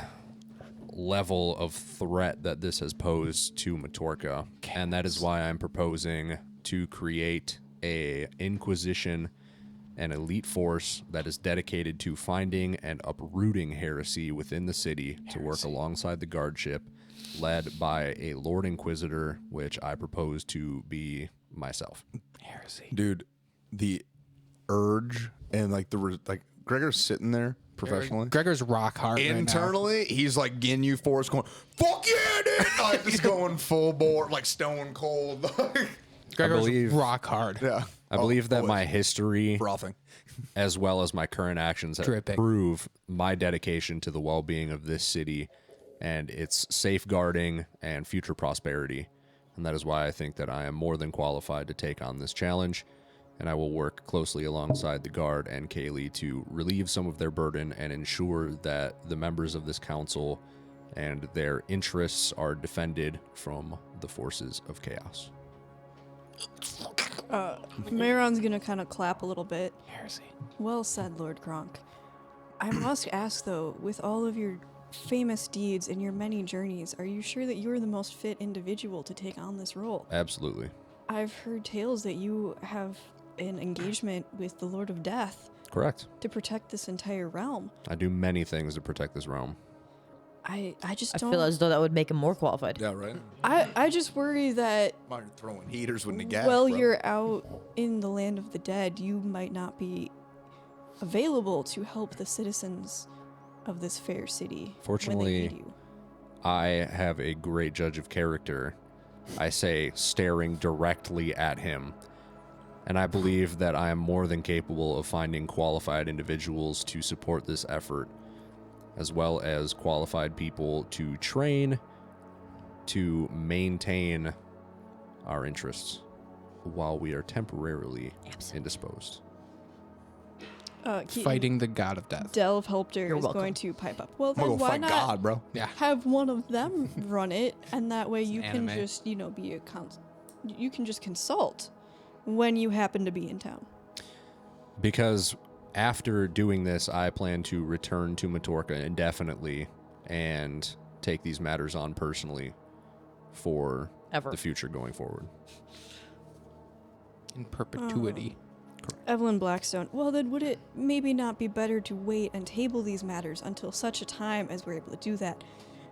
level of threat that this has posed to Matorca. And that is why I'm proposing to create a Inquisition, an elite force that is dedicated to finding and uprooting heresy within the city to work alongside the guardship, led by a Lord Inquisitor, which I propose to be myself. Heresy. Dude, the urge and Gregor's sitting there professionally. Gregor's rock hard right now. Internally, he's getting you force going, fuck yeah, dude! Just going full bore, stone cold. Gregor's rock hard. Yeah. I believe that my history, frothing, as well as my current actions, Dripping. prove my dedication to the well-being of this city and its safeguarding and future prosperity. And that is why I think that I am more than qualified to take on this challenge. And I will work closely alongside the Guard and Cayley to relieve some of their burden and ensure that the members of this council and their interests are defended from the forces of chaos. Mayron's gonna kind of clap a little bit. Heresy. Well said, Lord Kronk. I must ask, though, with all of your famous deeds and your many journeys, are you sure that you're the most fit individual to take on this role? Absolutely. I've heard tales that you have an engagement with the Lord of Death Correct. to protect this entire realm. I do many things to protect this realm. I just I don't... feel as though that would make him more qualified. Yeah, right? I just worry that You're throwing heaters with the gas. while bro. you're out in the land of the dead, you might not be available to help the citizens of this fair city Fortunately, when they need you. I have a great judge of character, I say, staring directly at him. And I believe that I am more than capable of finding qualified individuals to support this effort, as well as qualified people to train, to maintain our interests while we are temporarily indisposed. Keaton, Fighting the god of death. Delve Helpter You're is welcome. going to pipe up. Well, I'm gonna then go why fight not God, bro. Yeah. have one of them run it, and that way you It's can anime. just, be you can just consult when you happen to be in town. Because after doing this, I plan to return to Matorca indefinitely and take these matters on personally for Ever. the future going forward. In perpetuity. Oh. Correct. Evelyn Blackstone, well then would it maybe not be better to wait and table these matters until such a time as we're able to do that?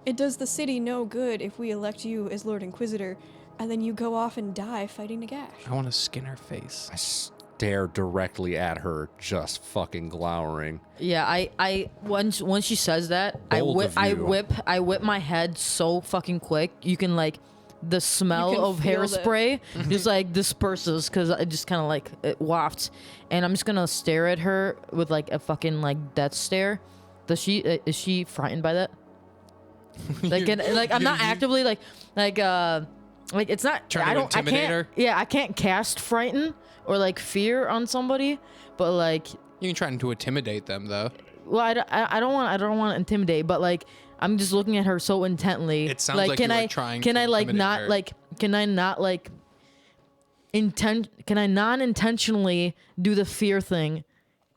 It does the city no good if we elect you as Lord Inquisitor, and then you go off and die fighting Nagash. I want to skin her face. I stare directly at her, just fucking glowering. Yeah, I once she says that, I Bold of you. whip my head so fucking quick. You can like the smell You can of feel hairspray just like disperses because it just kind of like it wafts, and I'm just gonna stare at her with like a fucking like death stare. Does she is she frightened by that? Like, I'm not actively like it's not. Trying to I don't. I intimidate can't. her? Yeah, I can't cast frighten or like fear on somebody, but like, You can try to intimidate them though. well, I don't want to intimidate, but like, I'm just looking at her so intently. It sounds like can you were I trying can to I like intimidate not her. like can I not like can I non-intentionally do the fear thing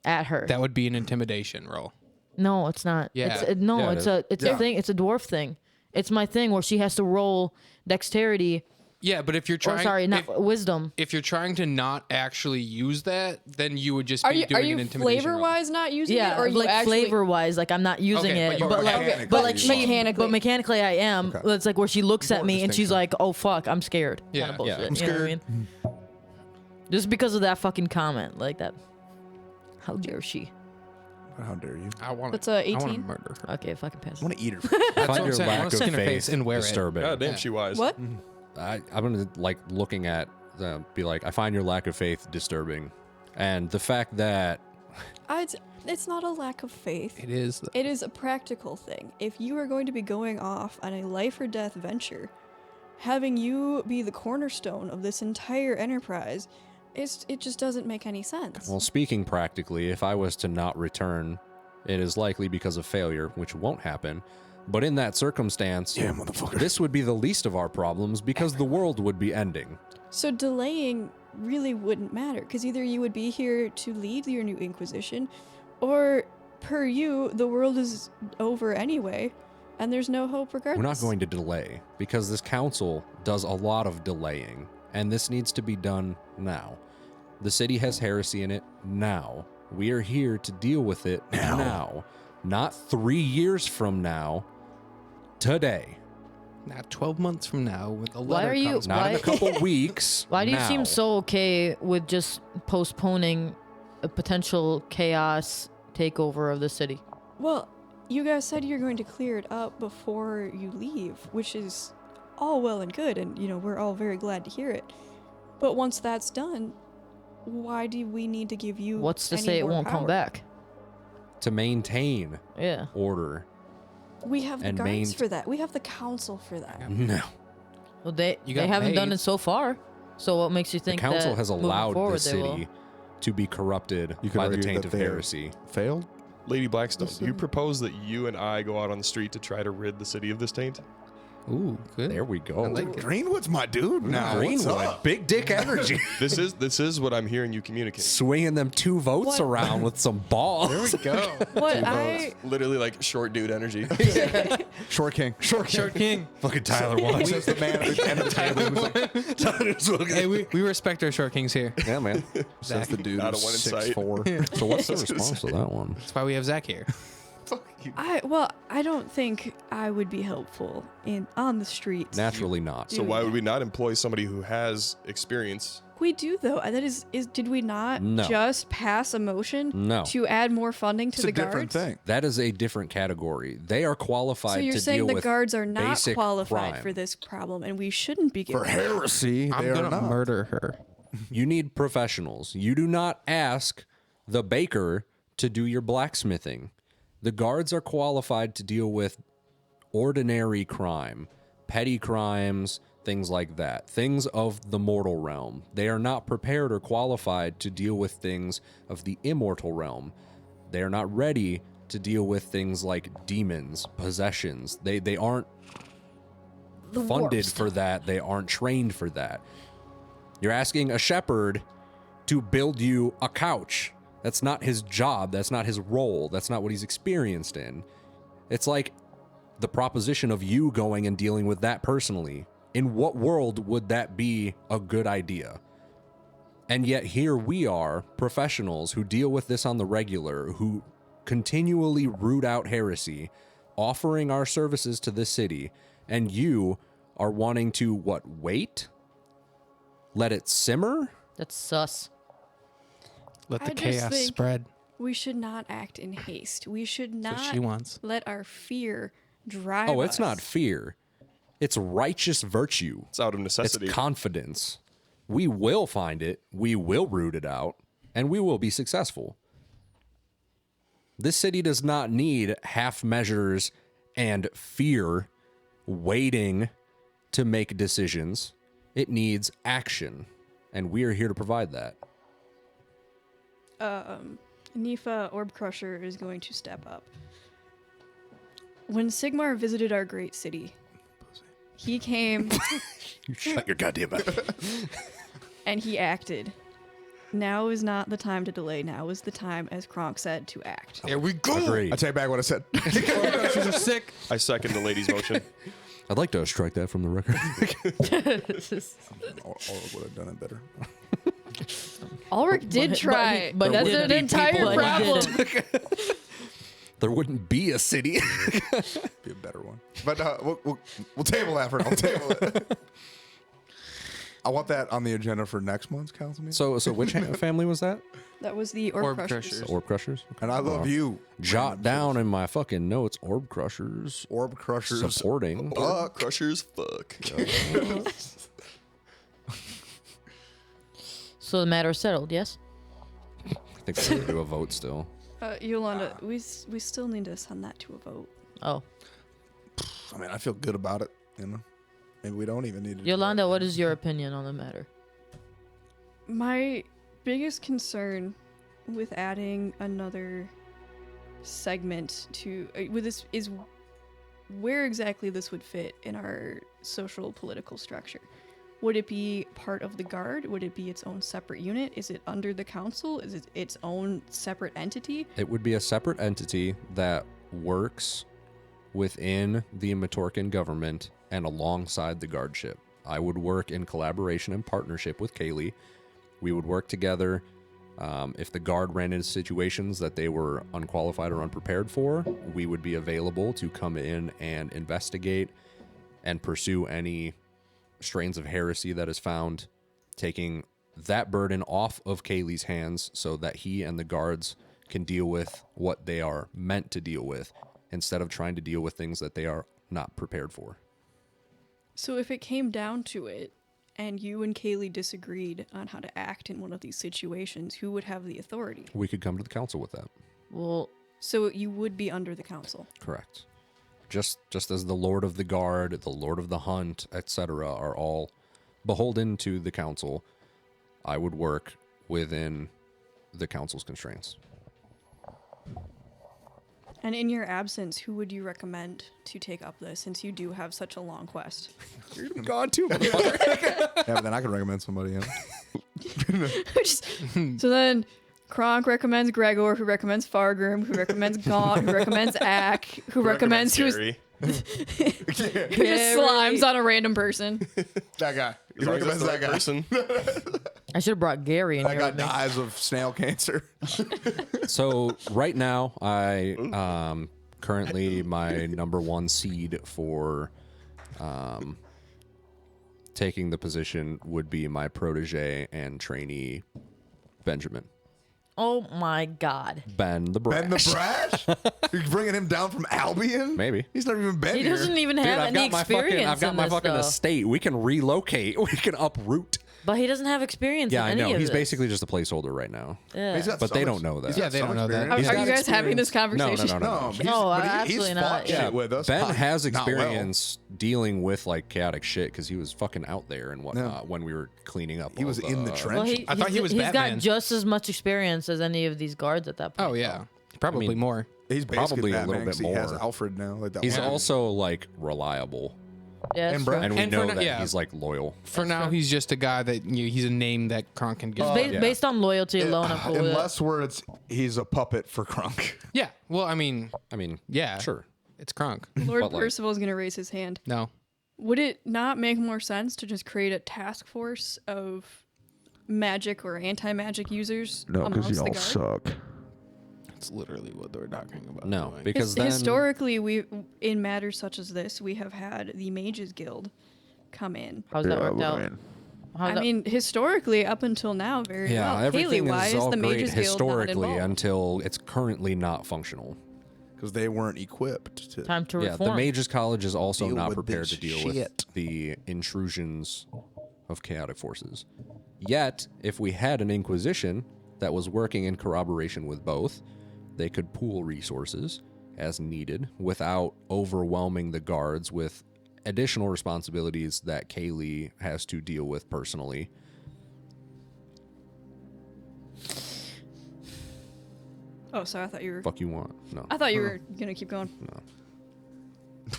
at her? That would be an intimidation roll. No, it's not. Yeah. It's Yeah, it's it a Yeah. thing. It's a dwarf thing. It's my thing where she has to roll dexterity. Yeah, but if you're trying, Or sorry, not wisdom. if you're trying to not actually use that, then you would just Are be you doing are an you intimidation flavor roll. wise not using it, Yeah, or are you like actually flavor wise, like I'm not using Okay, it, but but you like, mechanically but like you she, are. Mechanically. but mechanically I am. Okay. It's like where she looks at More me and she's distinction. like, "Oh fuck, I'm scared." Yeah. Kind of bullshit. Yeah. You know what I mean? Just because of that fucking comment, like that. How dare she? How dare you? I want That's to. I want to 18. murder her. Okay, fucking pass. I want to eat her. I what find I'm your saying. I lack wanna of skin her faith face and wear it. disturbing. God damn, Yeah. she wise. What? I'm gonna like looking at be like, I find your lack of faith disturbing, and the fact that It's not a lack of faith. It is. It is a practical thing. If you are going to be going off on a life or death venture, having you be the cornerstone of this entire enterprise, it just doesn't make any sense. well, speaking practically, if I was to not return, it is likely because of failure, which won't happen. But in that circumstance, Yeah, motherfucker. this would be the least of our problems because the world would be ending. So delaying really wouldn't matter, because either you would be here to lead your new Inquisition, or per you, the world is over anyway, and there's no hope regardless. We're not going to delay because this council does a lot of delaying, and this needs to be done now. The city has heresy in it now. We are here to deal with it now. Not 3 years from now. Today. Not 12 months from now when the Why letter are you- comes. Not in a Why- couple weeks. Why do you now. seem so okay with just postponing a potential chaos takeover of the city? Well, you guys said you're going to clear it up before you leave, which is all well and good, and we're all very glad to hear it. But once that's done, why do we need to give you What's to any say it more won't come power? back? To maintain Yeah. order? We have the And guards for that. We have the council for that. No. Well, they You got haven't done paid. it so far. So what makes you The think council that has moving allowed forward the they will? city to be corrupted You could by the argue taint that of they heresy. failed. Lady Blackstone, do you propose that you and I go out on the street to try to rid the city of this taint? Ooh, good. There we go. I like it. Greenwood's my dude now. What's up? Big dick energy. This is what I'm hearing you communicate. Swinging them 2 votes What? around with some balls. There we go. What I Literally like short dude energy. Short King. Short King. Short King. Fucking Tyler Watts. Says the man at the end of the table who's like, Hey, we respect our short kings here. Yeah, man. says the dude Not a who's one in sight. 6'4". So what's the response to that one? That's why we have Zach here. I don't think I would be helpful on the streets. Naturally not. So why would we not employ somebody who has experience? We do though. And that is did we not No. just pass a motion No. to add more funding to It's the a different guards? thing. That is a different category. They are qualified So you're to saying deal the with guards are not basic qualified crime. for this problem, and we shouldn't be giving For heresy, I'm they are gonna not. murder her. You need professionals. You do not ask the baker to do your blacksmithing. The guards are qualified to deal with ordinary crime, petty crimes, things like that, things of the mortal realm. They are not prepared or qualified to deal with things of the immortal realm. They are not ready to deal with things like demons, possessions. They aren't funded for that. They aren't trained for that. You're asking a shepherd to build you a couch. That's not his job. That's not his role. That's not what he's experienced in. It's like the proposition of you going and dealing with that personally. In what world would that be a good idea? And yet here we are, professionals who deal with this on the regular, who continually root out heresy, offering our services to this city, and you are wanting to, what, wait? Let it simmer? That's sus. Let the I just chaos think- spread. We should not act in haste. We should That's what not she wants. let our fear drive Oh, it's us. not fear. It's righteous virtue. It's out of necessity. It's confidence. We will find it, we will root it out, and we will be successful. This city does not need half measures and fear waiting to make decisions. It needs action, and we are here to provide that. Nifa Orb Crusher is going to step up. When Sigmar visited our great city, he came You shut your goddamn mouth. and he acted. Now is not the time to delay. Now is the time, as Kronk said, to act. There we go. Agree. I take back what I said. She's are sick. I second the lady's motion. I'd like to strike that from the record. Or would have done it better. Ulrich did But- try, but that's he an didn't. entire But he problem. didn't. There wouldn't be a city. Be a better one. But we'll table that for now. We'll table it. I want that on the agenda for next month's council meeting. So which family was that? That was the Orb, Orb Crushers. Crushers. Orb Crushers? And I love you. Jot down in my fucking notes, Orb Crushers Orb Crushers. supporting. Crushers, fuck. So the matter is settled, yes? I think we're going to do a vote still. Yolanda, we still need to send that to a vote. Oh. I mean, I feel good about it. You know, maybe we don't even need to. do Yolanda, what is your opinion on the matter? My biggest concern with adding another segment to with this is where exactly this would fit in our social political structure. Would it be part of the guard? Would it be its own separate unit? Is it under the council? Is it its own separate entity? It would be a separate entity that works within the Matorcan government and alongside the guardship. I would work in collaboration and partnership with Kaylee. We would work together. If the guard ran into situations that they were unqualified or unprepared for, we would be available to come in and investigate and pursue any strains of heresy that is found, taking that burden off of Kaylee's hands so that he and the guards can deal with what they are meant to deal with instead of trying to deal with things that they are not prepared for. So if it came down to it, and you and Kaylee disagreed on how to act in one of these situations, who would have the authority? We could come to the council with that. Well, So you would be under the council. Correct. Just as the Lord of the Guard, the Lord of the Hunt, etc., are all beholden to the council, I would work within the council's constraints. And in your absence, who would you recommend to take up this, since you do have such a long quest? You're gonna be gone too, motherfucker. Yeah, but then I could recommend somebody. You know? So then Kronk recommends Gregor, who recommends Fargrim, who recommends Gaunt, who recommends Ack, who recommends who's Gary. who just slimes on a random person. That guy. He As long as recommends it's the that right guy. person. I should have brought Gary in That here guy with me. dies of snail cancer. So right now, I currently my number one seed for taking the position would be my protege and trainee, Benjamin. Oh my God. Ben the Brash. Ben the Brash? You're bringing him down from Albion? Maybe. He's never even been He here. doesn't even Dude, have I've any got my experience I've got in my this, fucking though. estate. We can relocate. We can uproot. But he doesn't have experience Yeah, in I any know. of He's this. basically just a placeholder right now. Yeah. He's got But some they don't know that. he's got Yeah, they some don't know that. experience. Are, He's are got you guys having this experience. conversation? No. He's, No, but absolutely he's not. fought Yeah. shit with us. Ben has Not well. experience dealing with like chaotic shit because he was fucking out there and whatnot when we were cleaning up. He was all in the trench. Well, I thought he was he's Batman. got just as much experience as any of these guards at that point. Oh yeah, probably I mean, more. He's basically Probably a Batman little bit 'cause he has more. Alfred now. Like that He's one. also like reliable, Yeah, that's And true. Brad- and we And for know now- that yeah. he's like loyal. For now, he's just a guy that he's a name that Kronk can give. Ba- yeah. Based on loyalty alone, I'm cool with it. Unless where he's a puppet for Kronk. Yeah. Well, I mean, yeah, sure. it's Kronk. Lord But, like- Percival is going to raise his hand. No. Would it not make more sense to just create a task force of magic or anti-magic users No, because amongst the y'all guard. suck. That's literally what they're talking about. No, doing. because then Historically, in matters such as this, we have had the Mages Guild come in. How's that worked out? I mean, historically, up until now, very yeah, well. everything Kaylee, why is is all the great Mages Guild not historically involved? until it's currently not functional. Because they weren't equipped to. Time to Yeah, reform. the Mages College is also Deal not with prepared this to deal shit. with the intrusions of chaotic forces. Yet, if we had an Inquisition that was working in corroboration with both, they could pool resources as needed without overwhelming the guards with additional responsibilities that Kaylee has to deal with personally. Oh, sorry, I thought you were. Fuck you want? No. I thought you were gonna keep going.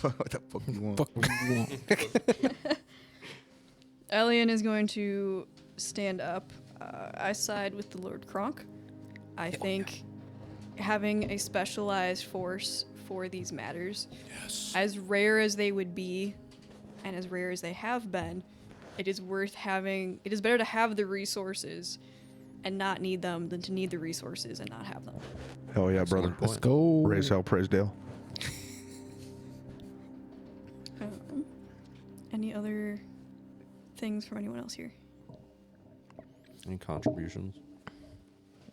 What the fuck you want? Elian is going to stand up. I side with the Lord Kronk. I think having a specialized force for these matters, as rare as they would be, and as rare as they have been, it is worth having. It is better to have the resources and not need them than to need the resources and not have them. Hell yeah, brother. Excellent Let's point. go. Raise hell, praise Dale. Any other things from anyone else here? Any contributions?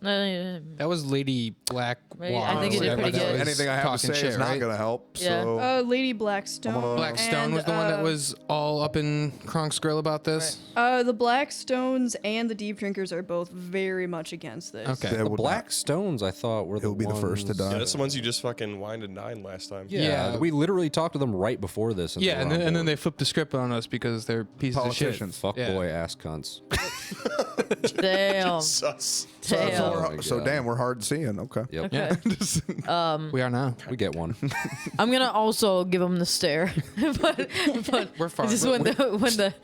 That was Lady Black. Right, I think you did whatever pretty that good. was, Anything I have to talking say shit, is not right? going to help. Yeah. So Lady Blackstone. Blackstone was the one that was all up in Kronk's grill about this. The Blackstones and the Deep Drinkers are both very much against this. Okay. They The would Black not- Stones, I thought, were He'll the be the first to ones- die. Yeah, that's the ones you just fucking wined and dined last time. Yeah, Yeah. we literally talked to them right before this. Yeah, and they were then, on and then they board. flipped the script on us because they're pieces of shit. Politicians. fuck Yeah. boy ass cunts. Damn. Sus. Damn. Oh my So God. damn, we're hard seeing. Okay. Yep, Yeah. We are now. we get one. I'm gonna also give him the stare, but We're far. just when the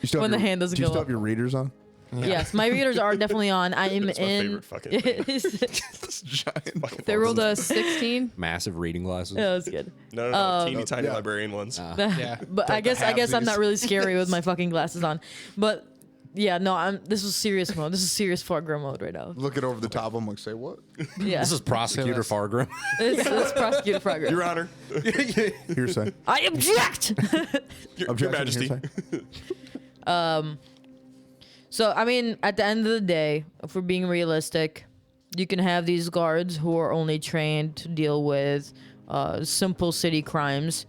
You still when have the your- hand doesn't Do you go still up. have your readers on? Yes, my readers are definitely on. I am That's my in. favorite fucking thing. This giant. Fucking They rolled awesome. a 16. Massive reading glasses. Yeah, that's good. No, teeny tiny yeah. librarian ones. Yeah. But Like I guess the I'm not halvesies. really scary with my fucking glasses on. But yeah, no, this is serious mode. This is serious Fargrim mode right now. Looking over the top of them, like, say what? Yeah, This is Prosecutor less. Fargrim. it's prosecutor Fargrim. Your Honor. Hearsay. I object. Your Objection, Majesty. hearsay. So, I mean, at the end of the day, if we're being realistic, you can have these guards who are only trained to deal with simple city crimes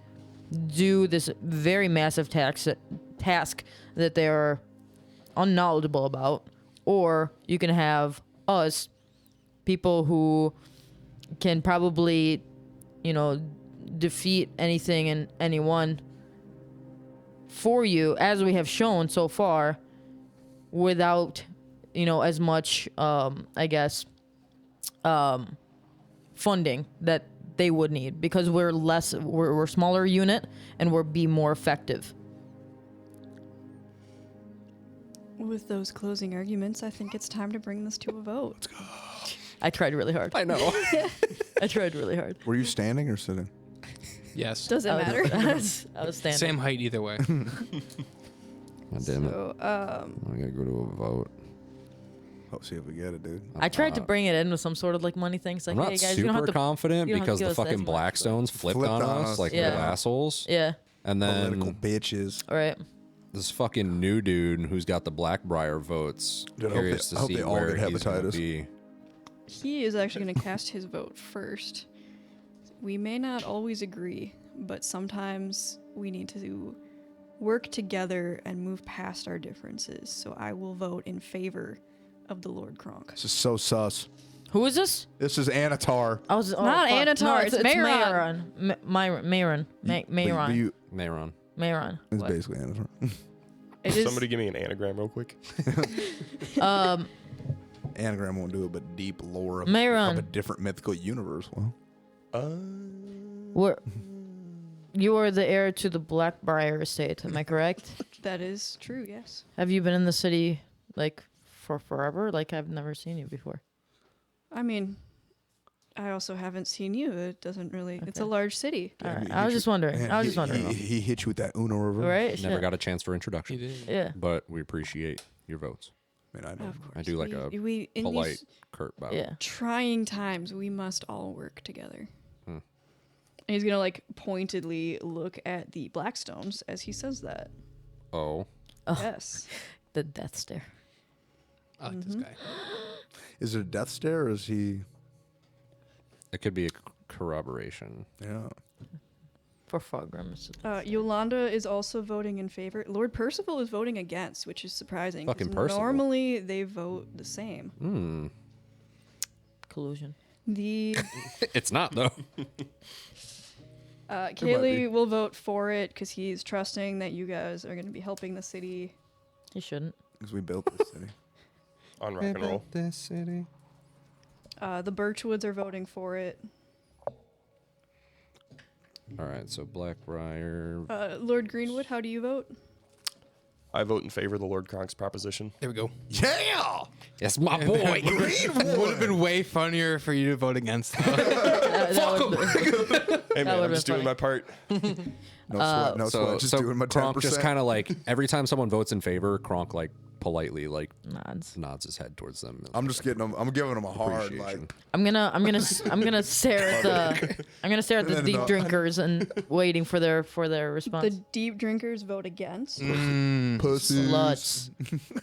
do this very massive task that they're unknowledgeable about. Or you can have us, people who can probably, defeat anything and anyone for you, as we have shown so far, without, as much, funding that they would need, because we're a smaller unit and we're be more effective. With those closing arguments, I think it's time to bring this to a vote. Let's go. I tried really hard. I know. I tried really hard. Were you standing or sitting? Yes. Does it matter? I was standing. Same height either way. God damn it. So, I gotta go to a vote. Let's see if we get it, dude. I tried to bring it in with some sort of like money thing. It's like, I'm not hey guys, you don't have super to. confident you don't have to because give the us that fucking much, Blackstones flipped on us like Yeah. little assholes. Yeah. And Political then bitches. All right. this fucking new dude who's got the Blackbriar votes. Dude, I hope Curious they- to I hope see they all where get he's gonna hepatitis. be. he is actually going to cast his vote first. We may not always agree, but sometimes we need to work together and move past our differences. So I will vote in favor of the Lord Kronk. This is so sus. Who is this? This is Anatar. I was not fuck. Anatar, No, it's Mayron. Mayron. Mayron. Mayron. Mayron. It's What? basically Anatar. It is. Somebody give me an anagram real quick. Anagram won't do it, but deep lore of Mayron. a different mythical universe. Well, You are the heir to the Blackbriar estate, am I correct? That is true. Yes. Have you been in the city like for forever? Like I've never seen you before. I mean, I also haven't seen you. It doesn't really. It's a Okay. large city. All right. he I was hit just you- wondering. man, I was just wondering. He hit you with that Uno reverse. Right? Never Shit. got a chance for He introduction. did. Yeah. But we appreciate your votes. I mean, I know. Of course. I do like a we in polite, these curt bow. Yeah. trying times, we must all work together. Hmm. And he's gonna like pointedly look at the Blackstones as he says that. Oh. Oh. Yes. The death stare. I like this guy. Is it a death stare or is he? It could be a corroboration. Yeah. For Fogrim. Yolanda is also voting in favor. Lord Percival is voting against, which is surprising. 'cause Fucking Percival. Normally they vote the same. Hmm. Collusion. The It's not though. Kaylee will vote for it because he's trusting that you guys are going to be helping the city. He shouldn't. Because we built this city. On rock and roll. This city. The Birchwoods are voting for it. All right, so Blackbriar. Lord Greenwood, how do you vote? I vote in favor of the Lord Kronk's proposition. There we go. Yeah. That's my boy. Would have been way funnier for you to vote against. Though. Hey man, I'm would've just been doing my part. No sweat. No sweat. Just doing my 10%. Kronk just kind of like every time someone votes in favor, Kronk like politely like Nods. nods his head towards them. I'm just getting them. I'm giving them a hard Appreciation. like. I'm gonna stare at the then deep no. drinkers and waiting for their The response. deep drinkers vote against. Pussies. Sluts.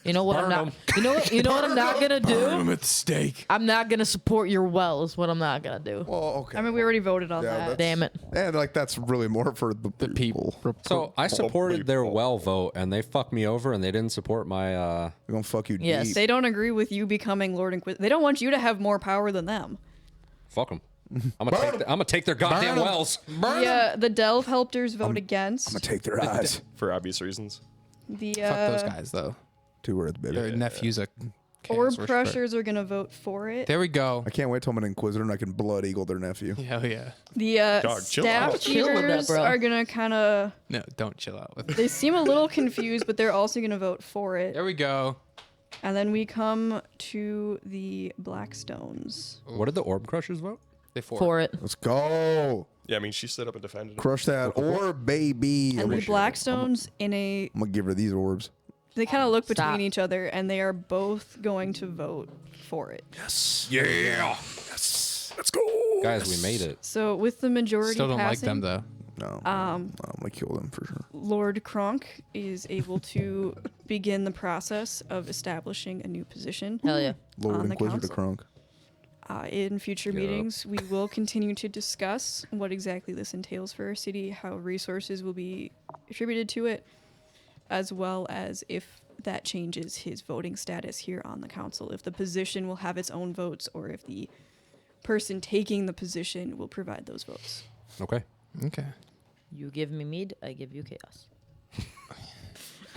You know what I'm not. You know what I'm not gonna do. at the stake. I'm not gonna support your well. Is what I'm not gonna do. Well, okay. I mean, we already voted on Yeah, that. that's- Damn it. And like that's really more for the people. So I supported their well vote, and they fucked me over, and they didn't support my. We're gonna fuck you Yes. deep. They don't agree with you becoming Lord Inquisitor. They don't want you to have more power than them. Fuck them. I'm gonna take their goddamn Burn 'em. wells. The Delve Helpers vote against. I'm gonna take their eyes. For obvious reasons. The Fuck those guys though. 2 words, baby. Their nephew's a chaos Orb worshiper. Crushers are gonna vote for it. There we go. I can't wait till I'm an Inquisitor and I can blood eagle their nephew. Hell yeah. The Dog, chill Staff out. Chill with that, Cheaters bro. are gonna kind of. No, don't chill out with it. They seem a little confused, but they're also gonna vote for it. There we go. And then we come to the Blackstones. What did the Orb Crushers vote? They For it. Let's go. Yeah, I mean, she stood up and defended him. Crush that orb, baby. And the Blackstones I'm gonna give her these orbs. they kind of look Stop. between each other, and they are both going to vote for it. Yeah. Yes. Let's go. Guys, we made it. So with the majority Still don't like passing, them though. No. I'm gonna kill them for sure. Lord Kronk is able to begin the process of establishing a new position. Hell yeah. Lord On the Inquisitor council. Kronk. In future Get up. meetings, we will continue to discuss what exactly this entails for our city, how resources will be attributed to it, as well as if that changes his voting status here on the council, if the position will have its own votes, or if the person taking the position will provide those votes. Okay. Okay. You give me mead, I give you chaos.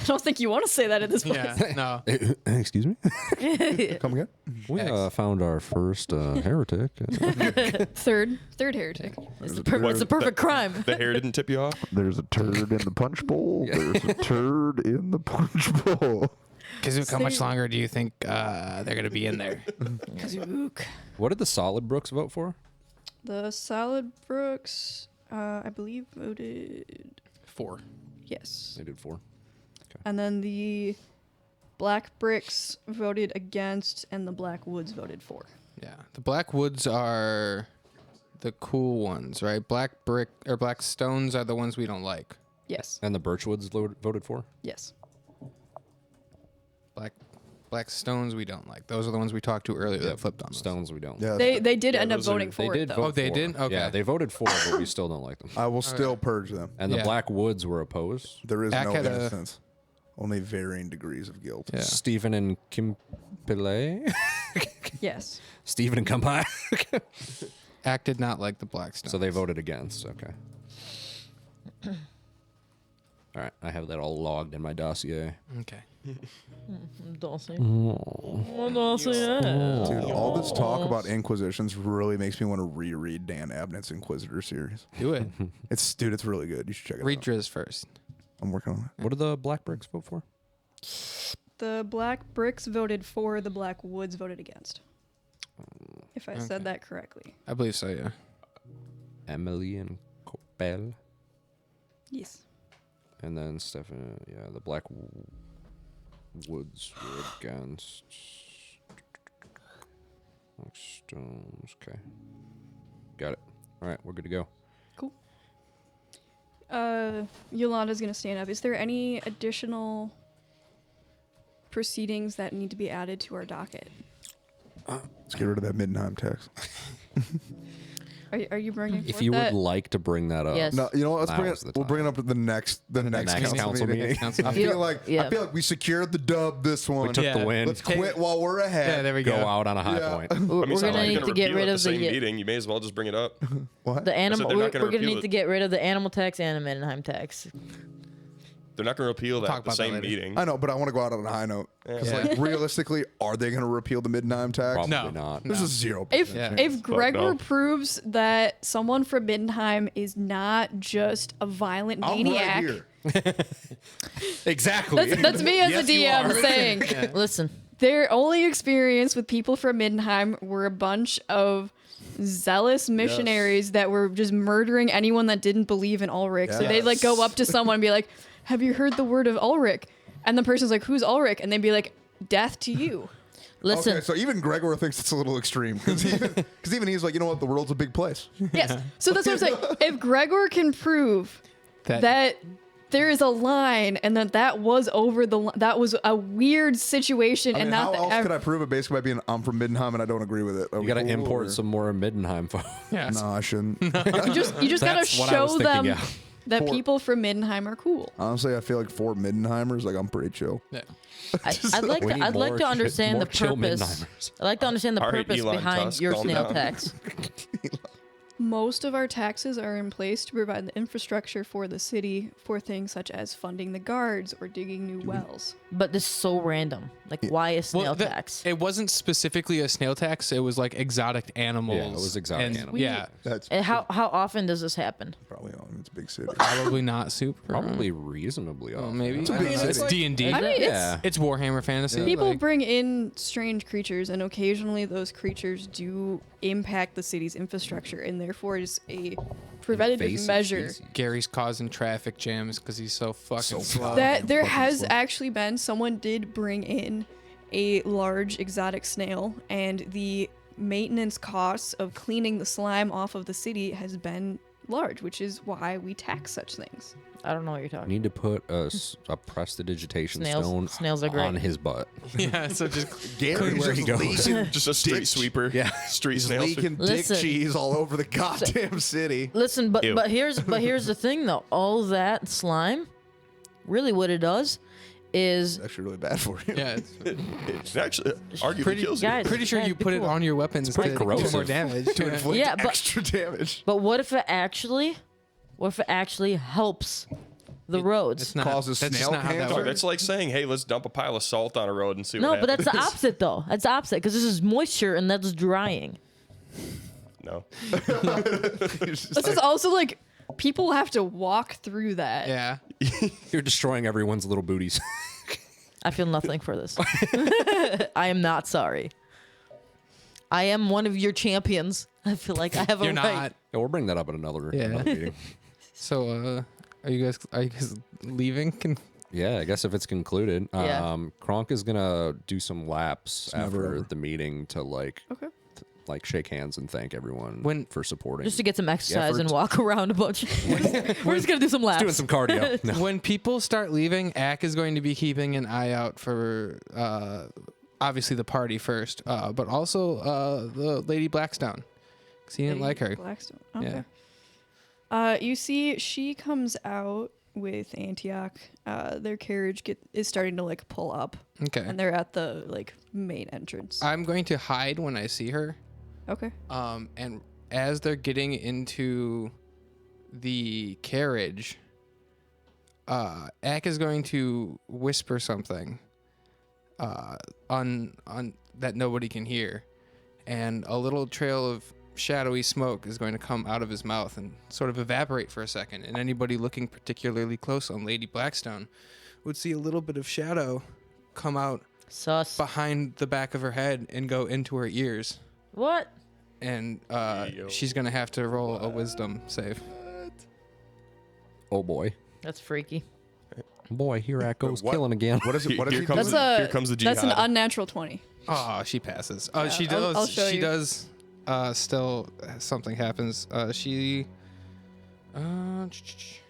I don't think you want to say that at this point. Yeah. No. Excuse me. Come again? We X. found our first heretic. Third heretic. It's the perfect crime. The hair didn't tip you off? There's a turd in the punch bowl. There's a turd in the punch bowl. Kazook, how much longer do you think they're gonna be in there? Kazook. What did the Solid Brooks vote for? The Solid Brooks, I believe, voted 4. yes. They did 4. And then the Black Bricks voted against, and the Black Woods voted for. Yeah. The black woods are the cool ones, right? Black brick or black stones are the ones we don't like. Yes. And the Birchwoods voted for? Yes. Black stones we don't like. Those are the ones we talked to earlier that flipped on us. Stones we don't. Yeah, They did end up those are- voting They for did it, vote though. Oh, they for. did? Okay. Yeah, they voted for, but we still don't like them. I will still purge them. And the Yeah. Black Woods were opposed. There is Ack no had a- innocence. Only varying degrees of guilt. Yeah. Stephen and Kimpile. Yes. Stephen and Kumpai. Ack did not like the black stones. So they voted against. Okay. All right. I have that all logged in my dossier. Okay. Don't say. Dude, all this talk about Inquisitions really makes me want to reread Dan Abnett's Inquisitor series. Do it. It's really good. You should check it Read out. Driz first. I'm working on it. What did the Black Bricks vote for? The Black Bricks voted for, the Black Woods voted against. If I said Okay. that correctly. I believe so, yeah. Emily and Copel. Yes. And then Stefan. Yeah, the Black. Woods wood against stones. Okay. Got it. All right, we're good to go. Cool. Yolanda's gonna stand up. Is there any additional proceedings that need to be added to our docket? Let's get rid of that Middenheim tax. Are you bringing If forth you that? would like to bring that up, Yes. No, you know what? Let's bring Now's it. the We'll bring it time. up at the next council meeting. Council I meeting. feel like Yeah. we secured the dub this one. we took Yeah. the win. Let's quit while we're ahead. Yeah, there we go go. out on a high Yeah. point. We're I mean, it's not gonna like need you're to gonna get repeal rid at of the the same meeting. You may as well just bring it up. What? the animal. they're We're, not gonna we're gonna repeal need it. to get rid of the animal tax and the Middenheim tax. They're not going to repeal that Talk at the about that same later. meeting. I know, but I want to go out on a high note. Because, Yeah. like, realistically, are they going to repeal the Middenheim tax? Probably No. not. There's a 0%. If Yeah. if Gregor no. proves that someone from Middenheim is not just a violent I'm maniac, right here. Exactly. that's me as Yes, a you DM are. saying Listen, their only experience with people from Middenheim were a bunch of zealous missionaries that were just murdering anyone that didn't believe in Ulrich. So they'd like go up to someone and be like, "Have you heard the word of Ulrich?" And the person's like, "Who's Ulrich?" And they'd be like, "Death to you." listen. Okay, so even Gregor thinks it's a little extreme. Because even he's like, you know what? The world's a big place. Yes. So that's what I'm saying. If Gregor can prove that there is a line and that was over the that was a weird situation I mean, and how not else the could I prove it basically by being I'm from Middenheim and I don't agree with it? Are You we got to cool, import or- some more Middenheim folk. Yeah. No, I shouldn't. you just gotta That's what I was show thinking, them yeah. that For- people from Middenheim are cool. Honestly, I feel like for Middenheimers, like I'm pretty chill. Yeah. I'd like We to. need I'd like more to chi- understand more the chill purpose. Middenheimers. I'd like to understand the All right, purpose Elon behind Tusk, your calm snail down. tax. Most of our taxes are in place to provide the infrastructure for the city for things such as funding the guards or digging new wells. But this is so random. Like, why a snail tax? It wasn't specifically a snail tax. It was like exotic animals. Yeah, it was exotic and- animals. Yeah, That's And how often does this happen? probably on it's a big city. probably not super. Probably reasonably Well, off. maybe. a big It's city. D&D. I mean, Yeah. It's Warhammer Fantasy. People like- bring in strange creatures, and occasionally those creatures do impact the city's infrastructure, and therefore it is a preventative Invasive measure. species. Gary's causing traffic jams because he's so fucking slow. That there fucking has slow. actually been someone did bring in a large exotic snail, and the maintenance costs of cleaning the slime off of the city has been large, which is why we tax such things. I don't know what you're We talking. need to put a prestidigitation stone Snails are great. on his butt. Yeah, so just Gary, where he goes. Just a street sweeper. Yeah. Street He's snail. leaking dick Listen. cheese all over the goddamn city. Listen, but Ew. but here's the thing though. All that slime, really, what it does is It's actually really bad for you. yeah. It actually arguably Pretty- kills you. guys. Pretty sure guys, you be put it cool. on your weapons pretty to do corrosive. more damage. To inflict Yeah, but- extra damage. But what if it actually helps the roads? It's not. Causes that's just snail not how that cancer? Dog, works. that's like saying, hey, let's dump a pile of salt on a road and see No, what but happens. that's the opposite though. That's the opposite because this is moisture and that's drying. No. This is also like people have to walk through that. Yeah. You're destroying everyone's little booties. I feel nothing for this. I am not sorry. I am one of your champions. I feel like I have a You're right. not. Yeah, we'll bring that up at another Yeah. meeting. So, are you guys leaving? Yeah, I guess if it's concluded, Yeah. Kronk is gonna do some laps never after over. the meeting to like shake hands and thank everyone for supporting. Just to get some exercise and effort. walk around a bunch. We're just gonna do some laps. doing some cardio. No. When people start leaving, Ack is going to be keeping an eye out for obviously the party first, but also the Lady Blackstone, because he didn't like her. Blackstone. Okay. Yeah. You see, she comes out with Antioch. Their carriage is starting to like pull up, Okay. and they're at the like main entrance. I'm going to hide when I see her. Okay. And as they're getting into the carriage, Ack is going to whisper something on that nobody can hear, and a little trail of shadowy smoke is going to come out of his mouth and sort of evaporate for a second. And anybody looking particularly close on Lady Blackstone would see a little bit of shadow come out Sus. behind the back of her head and go into her ears. What? And she's gonna have to roll a wisdom save. Oh boy. That's freaky. Boy, here Ack goes What? killing again. What is it? What is Here he comes doing? the- here comes the That's an jihad. unnatural 20. Oh, she passes. Oh, Yeah, she I'll does. show She you. does. Still, something happens. She.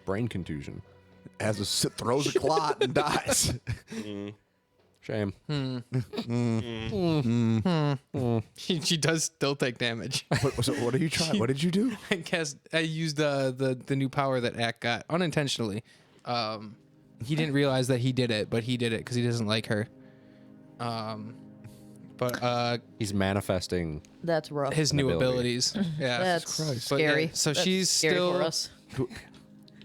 Brain contusion. Throws a clot and dies. Shame. She does still take damage. What are you trying? What did you do? I used the new power that Ack got unintentionally. He didn't realize that he did it, but he did it because he doesn't like her. But He's manifesting. That's rough. his new ability. abilities. Yeah. That's But, scary. so That's she's scary still. for us.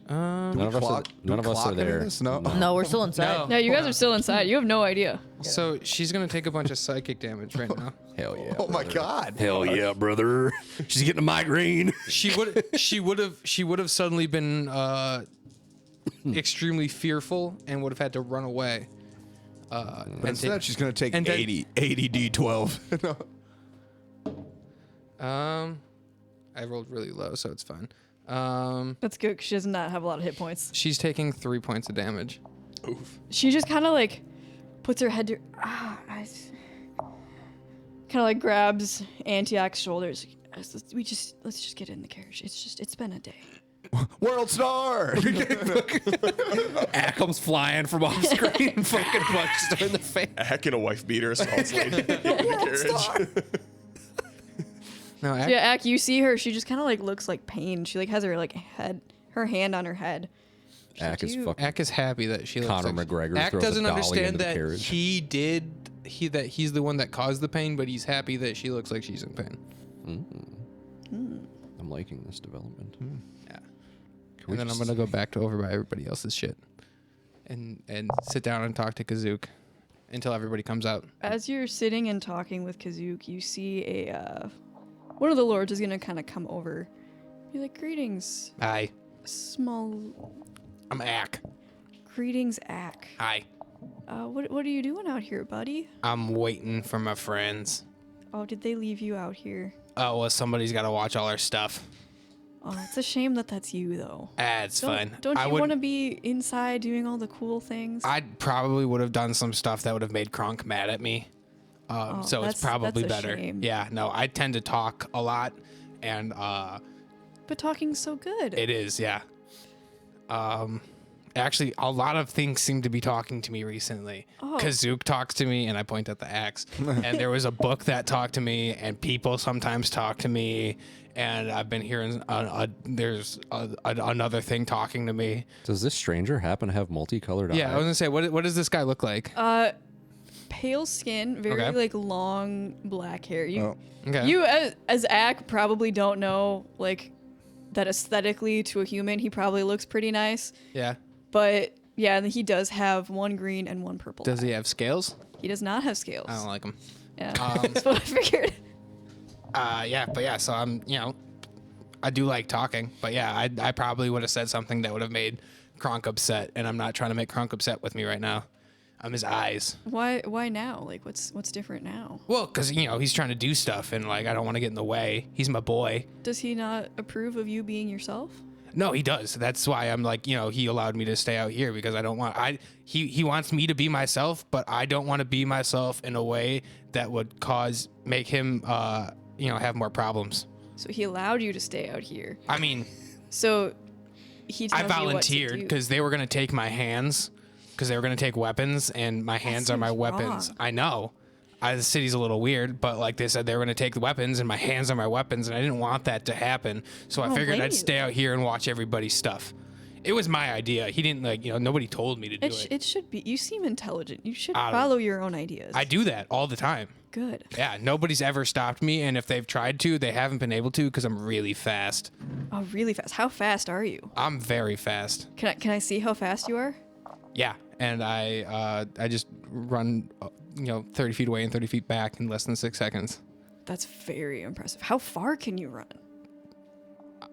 None of us are there. No. No, we're still inside. No. No, you guys are still inside. You have no idea. So she's gonna take a bunch of psychic damage right now. Hell yeah. Oh my God. Hell yeah, brother. She's getting a migraine. She would have suddenly been extremely fearful and would have had to run away. But and instead, she's going to take and then- 80 D12. I rolled really low, so it's fine. That's good 'cause she does not have a lot of hit points. She's taking 3 points of damage. She just kind of like puts her head to kind of like grabs Antioch's shoulders. Let's just get in the carriage. It's been a day. World star. Ack comes flying from off screen and fucking punches her in the face. Ack and a wife beater assaults lady in the carriage. No, So yeah, Ack, you see her. She just kind of like looks like pain. She like has her like her hand on her head. She's Ack is "You-" fucking. Ack is happy that she looks Conor like McGregor Ack throws a doesn't dolly understand into the that carriage. he's the one that caused the pain, but he's happy that she looks like she's in pain. I'm liking this development. Yeah. we And then I'm just- gonna go back to over by everybody else's shit, and sit down and talk to Kazook until everybody comes out. As you're sitting and talking with Kazook, you see one of the lords is gonna kind of come over. Be like, "Greetings, Hi, small. I'm Ack. Greetings, Ack. Hi, What are you doing out here, buddy? I'm waiting for my friends. Oh, did they leave you out here? Oh well, somebody's got to watch all our stuff. Oh, it's a shame that that's you, though. It's fine. Don't I you would- want to be inside doing all the cool things? I probably would have done some stuff that would have made Kronk mad at me. So it's probably that's a better. shame. Yeah, no, I tend to talk a lot, and But talking's so good. it is, yeah. Actually, a lot of things seem to be talking to me recently. Oh. Kazook talks to me, and I point at the axe. And there was a book that talked to me, and people sometimes talk to me. And I've been hearing there's another thing talking to me. Does this stranger happen to have multicolored Yeah, I was eyes? gonna say, what does this guy look like? Pale skin, very Okay. like long black hair. Okay. You as Ack probably don't know like that aesthetically to a human he probably looks pretty nice, Yeah. but yeah, he does have one green and one purple. Does he have scales? He does not have scales. I don't like him. Yeah, that's what I figured. So I'm, I do like talking, but yeah, I probably would have said something that would have made Kronk upset, and I'm not trying to make Kronk upset with me right now. I'm his eyes. Why now? Like what's different now? Well, because, he's trying to do stuff, and, like, I don't want to get in the way. He's my boy. Does he not approve of you being yourself? No, he does. That's why I'm like, he allowed me to stay out here because I don't want, he wants me to be myself, but I don't want to be myself in a way that would make him, have more problems. So he allowed you to stay out here. I mean, So he tells I you what to volunteered do. because they were going to take my hands because they were going to take weapons, and my hands are my seems weapons. wrong. I know. The city's a little weird, but like they said, they were going to take the weapons, and my hands are my weapons, and I didn't want that to happen. So I don't figured blame I'd you. stay out here and watch everybody's stuff. It was my idea. He didn't nobody told me to do it. It should be. You seem intelligent. You should I don't- follow your own ideas. I do that all the time. Good. Yeah, nobody's ever stopped me, and if they've tried to, they haven't been able to because I'm really fast. Oh, really fast. How fast are you? I'm very fast. Can I see how fast you are? Yeah, and I just run 30 feet away and 30 feet back in less than 6 seconds. That's very impressive. How far can you run?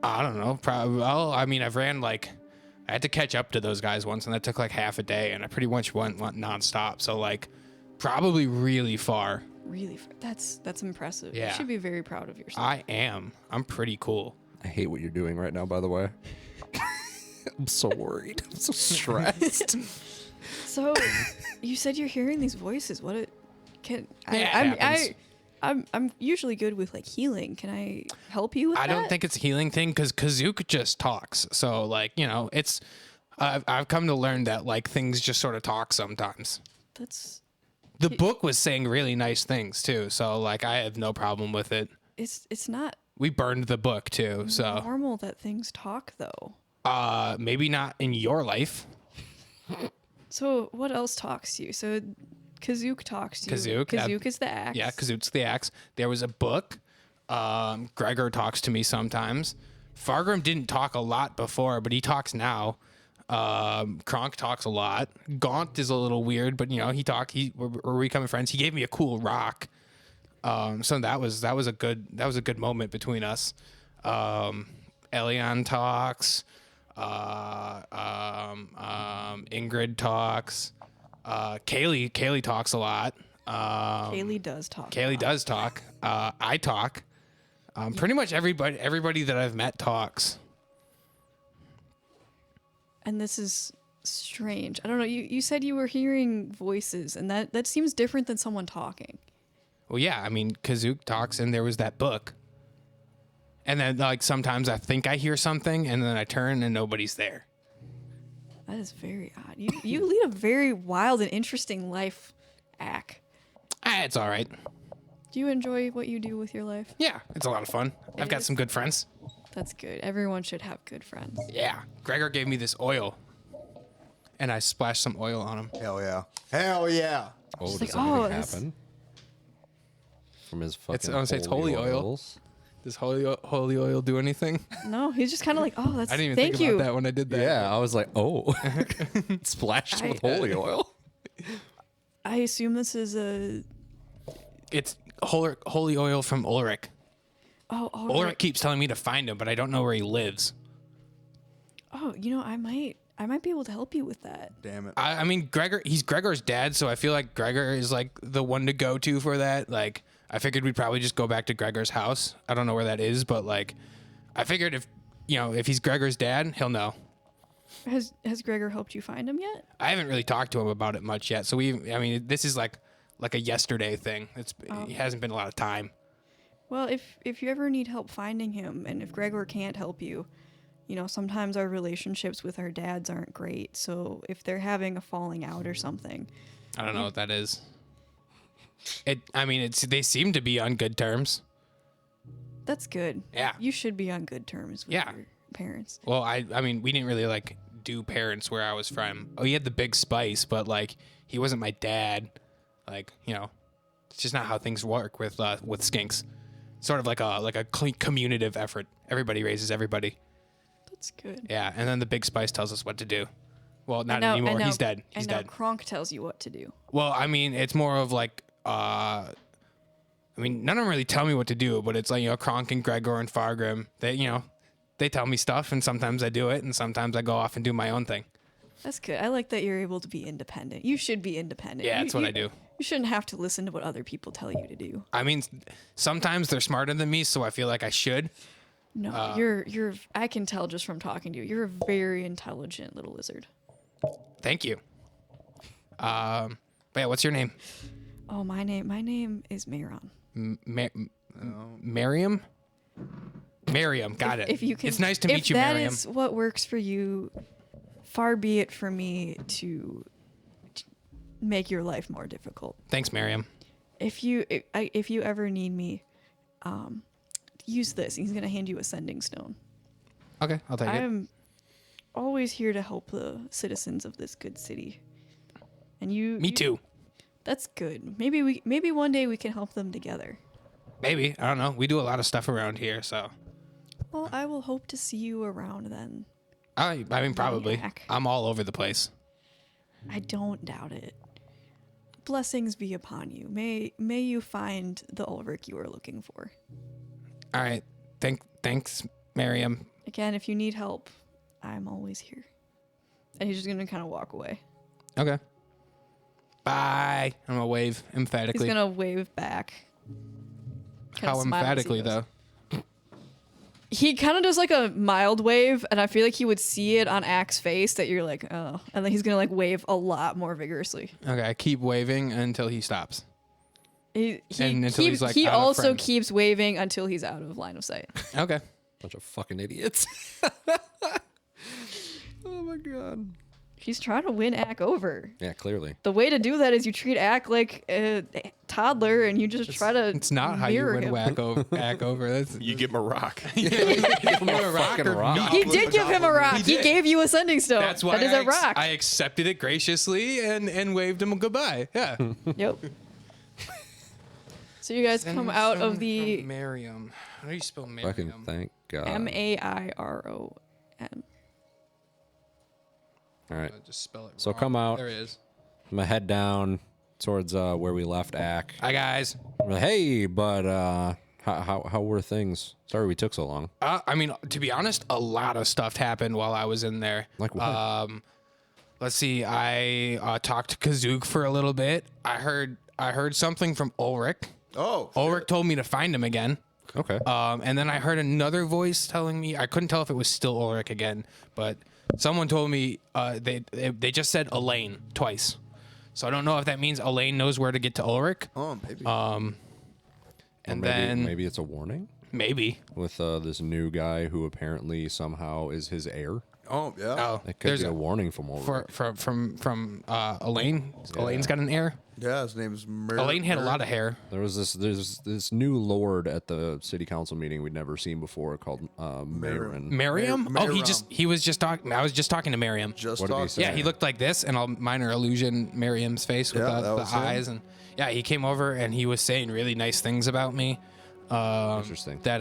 I don't know. Probably. Well, I mean, I've ran I had to catch up to those guys once, and that took like half a day, and I pretty much went nonstop. So probably really far. Really far. That's impressive. Yeah. You should be very proud of yourself. I am. I'm pretty cool. I hate what you're doing right now, by the way. I'm so worried. I'm so stressed. So, you said you're hearing these voices. What it can It I'm usually good with like healing. Can I help you with that? I don't think it's a healing thing because Kazook just talks. So like it's I've come to learn that like things just sort of talk sometimes. That's The book was saying really nice things too. So like I have no problem with it. it's not We burned the book too. So normal that things talk though. maybe not in your life. So what else talks to you? So Kazook talks to you. Kazook, Kazook is the axe. Yeah, Kazook's the axe. There was a book. Gregor talks to me sometimes. Fargrim didn't talk a lot before, but he talks now. Kronk talks a lot. Gaunt is a little weird, but we're becoming friends. He gave me a cool rock. So that was a good moment between us. Elion talks. Ingrid talks. Kaylee talks a lot. Kaylee does talk. Kaylee does talk. I talk. Pretty much everybody that I've met talks. And this is strange. I don't know. You said you were hearing voices, and that seems different than someone talking. Well, yeah. I mean, Kazook talks, and there was that book. And then, like, sometimes I think I hear something, and then I turn, and nobody's there. That is very odd. You lead a very wild and interesting life, Ack. It's all right. Do you enjoy what you do with your life? Yeah, it's a lot of fun. I've got is. some good friends. That's good. Everyone should have good friends. Yeah. Gregor gave me this oil, and I splashed some oil on him. Hell yeah. Hell yeah. Oh, does like, anything oh, that's- happen? From his fucking I wanna say it's holy oil. oils? Does holy oil do anything? No, he's just kind of like, oh, that's. I didn't even thank think you. about that when I did that. Yeah, I was like, oh, splashed with holy oil. I assume this is a. It's holy oil from Ulrich. Oh, Ulrich keeps telling me to find him, but I don't know where he lives. Oh, I might be able to help you with that. Damn it. I mean, he's Gregor's dad, so I feel like Gregor is like the one to go to for that. Like, I figured we'd probably just go back to Gregor's house. I don't know where that is, but like, I figured if he's Gregor's dad, he'll know. Has Gregor helped you find him yet? I haven't really talked to him about it much yet. So this is like a yesterday thing. It hasn't been a lot of time. Well, if you ever need help finding him, and if Gregor can't help you, sometimes our relationships with our dads aren't great. So if they're having a falling out or something, I don't know what that is. They seem to be on good terms. that's good. Yeah. You should be on good terms with Yeah. your parents. Well, I mean, we didn't really like do parents where I was from. Oh, he had the big spice, but like he wasn't my dad. Like, it's just not how things work with skinks. Sort of like a communitive effort. Everybody raises everybody. That's good. Yeah, and then the big spice tells us what to do. Well, not And now- anymore. and now- He's dead. He's and now dead. Kronk tells you what to do. Well, I mean, it's more of like, none of them really tell me what to do, but it's like, Kronk and Gregor and Fargrim, they tell me stuff, and sometimes I do it, and sometimes I go off and do my own thing. That's good. I like that you're able to be independent. You should be independent. Yeah, that's what I do. You shouldn't have to listen to what other people tell you to do. I mean, sometimes they're smarter than me, so I feel like I should. No, you're. I can tell just from talking to you. You're a very intelligent little lizard. Thank you. But yeah, what's your name? Oh, my name is Mayron. Miriam? Miriam, got it. If you can, it's nice to meet you, If that Miriam. is what works for you, far be it for me to make your life more difficult. Thanks, Miriam. If you ever need me, use this. He's gonna hand you a sending stone. Okay, I'll take it. I'm always here to help the citizens of this good city. And Me too. That's good. Maybe one day we can help them together. Maybe. I don't know. We do a lot of stuff around here, so. Well, I will hope to see you around then. I mean, probably. Maniac. I'm all over the place. I don't doubt it. Blessings be upon you. May you find the Ulrich you are looking for. All right. Thanks, Miriam. Again, if you need help, I'm always here. And he's just gonna kind of walk away. Okay. Bye. I'm gonna wave emphatically. He's gonna wave back. Kinda How smile as he emphatically, goes. though? he kind of does like a mild wave, and I feel like he would see it on Ack's face that you're like, oh, and then he's gonna like wave a lot more vigorously. Okay, I keep waving until he stops. He And until he's, like, he out of also frame. keeps waving until he's out of line of sight. Okay. Bunch of fucking idiots. Oh my god. He's trying to win Ack over. Yeah, clearly. The way to do that is you treat Ack like a toddler, and you just try to. It's not how you mirror win him. Ack over. That's You give him a rock. Give him a rock or rock. not. He did give him a rock. He did. gave you a sending stone. That's why that is a rock. I accepted it graciously and waved him goodbye. Yeah. Yep. So you guys come out of the Miriam. How do you spell Fucking Miriam? thank God. Mairon. All right. Just spell it So wrong. come out. There it is. I'm gonna head down towards where we left Ack. Hi guys. I'm like, hey, but how were things? Sorry we took so long. I mean, to be honest, a lot of stuff happened while I was in there. Like what? Let's see. I talked to Kazook for a little bit. I heard something from Ulrich. Oh. Ulrich told me to find him again. Okay. And then I heard another voice telling me, I couldn't tell if it was still Ulrich again, but someone told me they just said Elaine twice. So I don't know if that means Elaine knows where to get to Ulrich. Oh, maybe. And maybe it's a warning maybe. with this new guy who apparently somehow is his heir. oh, yeah. Oh, It could there's be a a warning from Ulrich. from Elaine. Elaine's got an heir. Yeah, his name's Elaine had a lot of hair. There's this new lord at the city council meeting we'd never seen before called Mayron. Miriam? Mar- Oh, Miriam. he was just talking. I was just talking to Miriam. Just What did he talking. say? Yeah, he looked like this, and a minor illusion Miriam's face with Yeah, that the was him. eyes, and yeah, he came over and he was saying really nice things about me. Interesting. That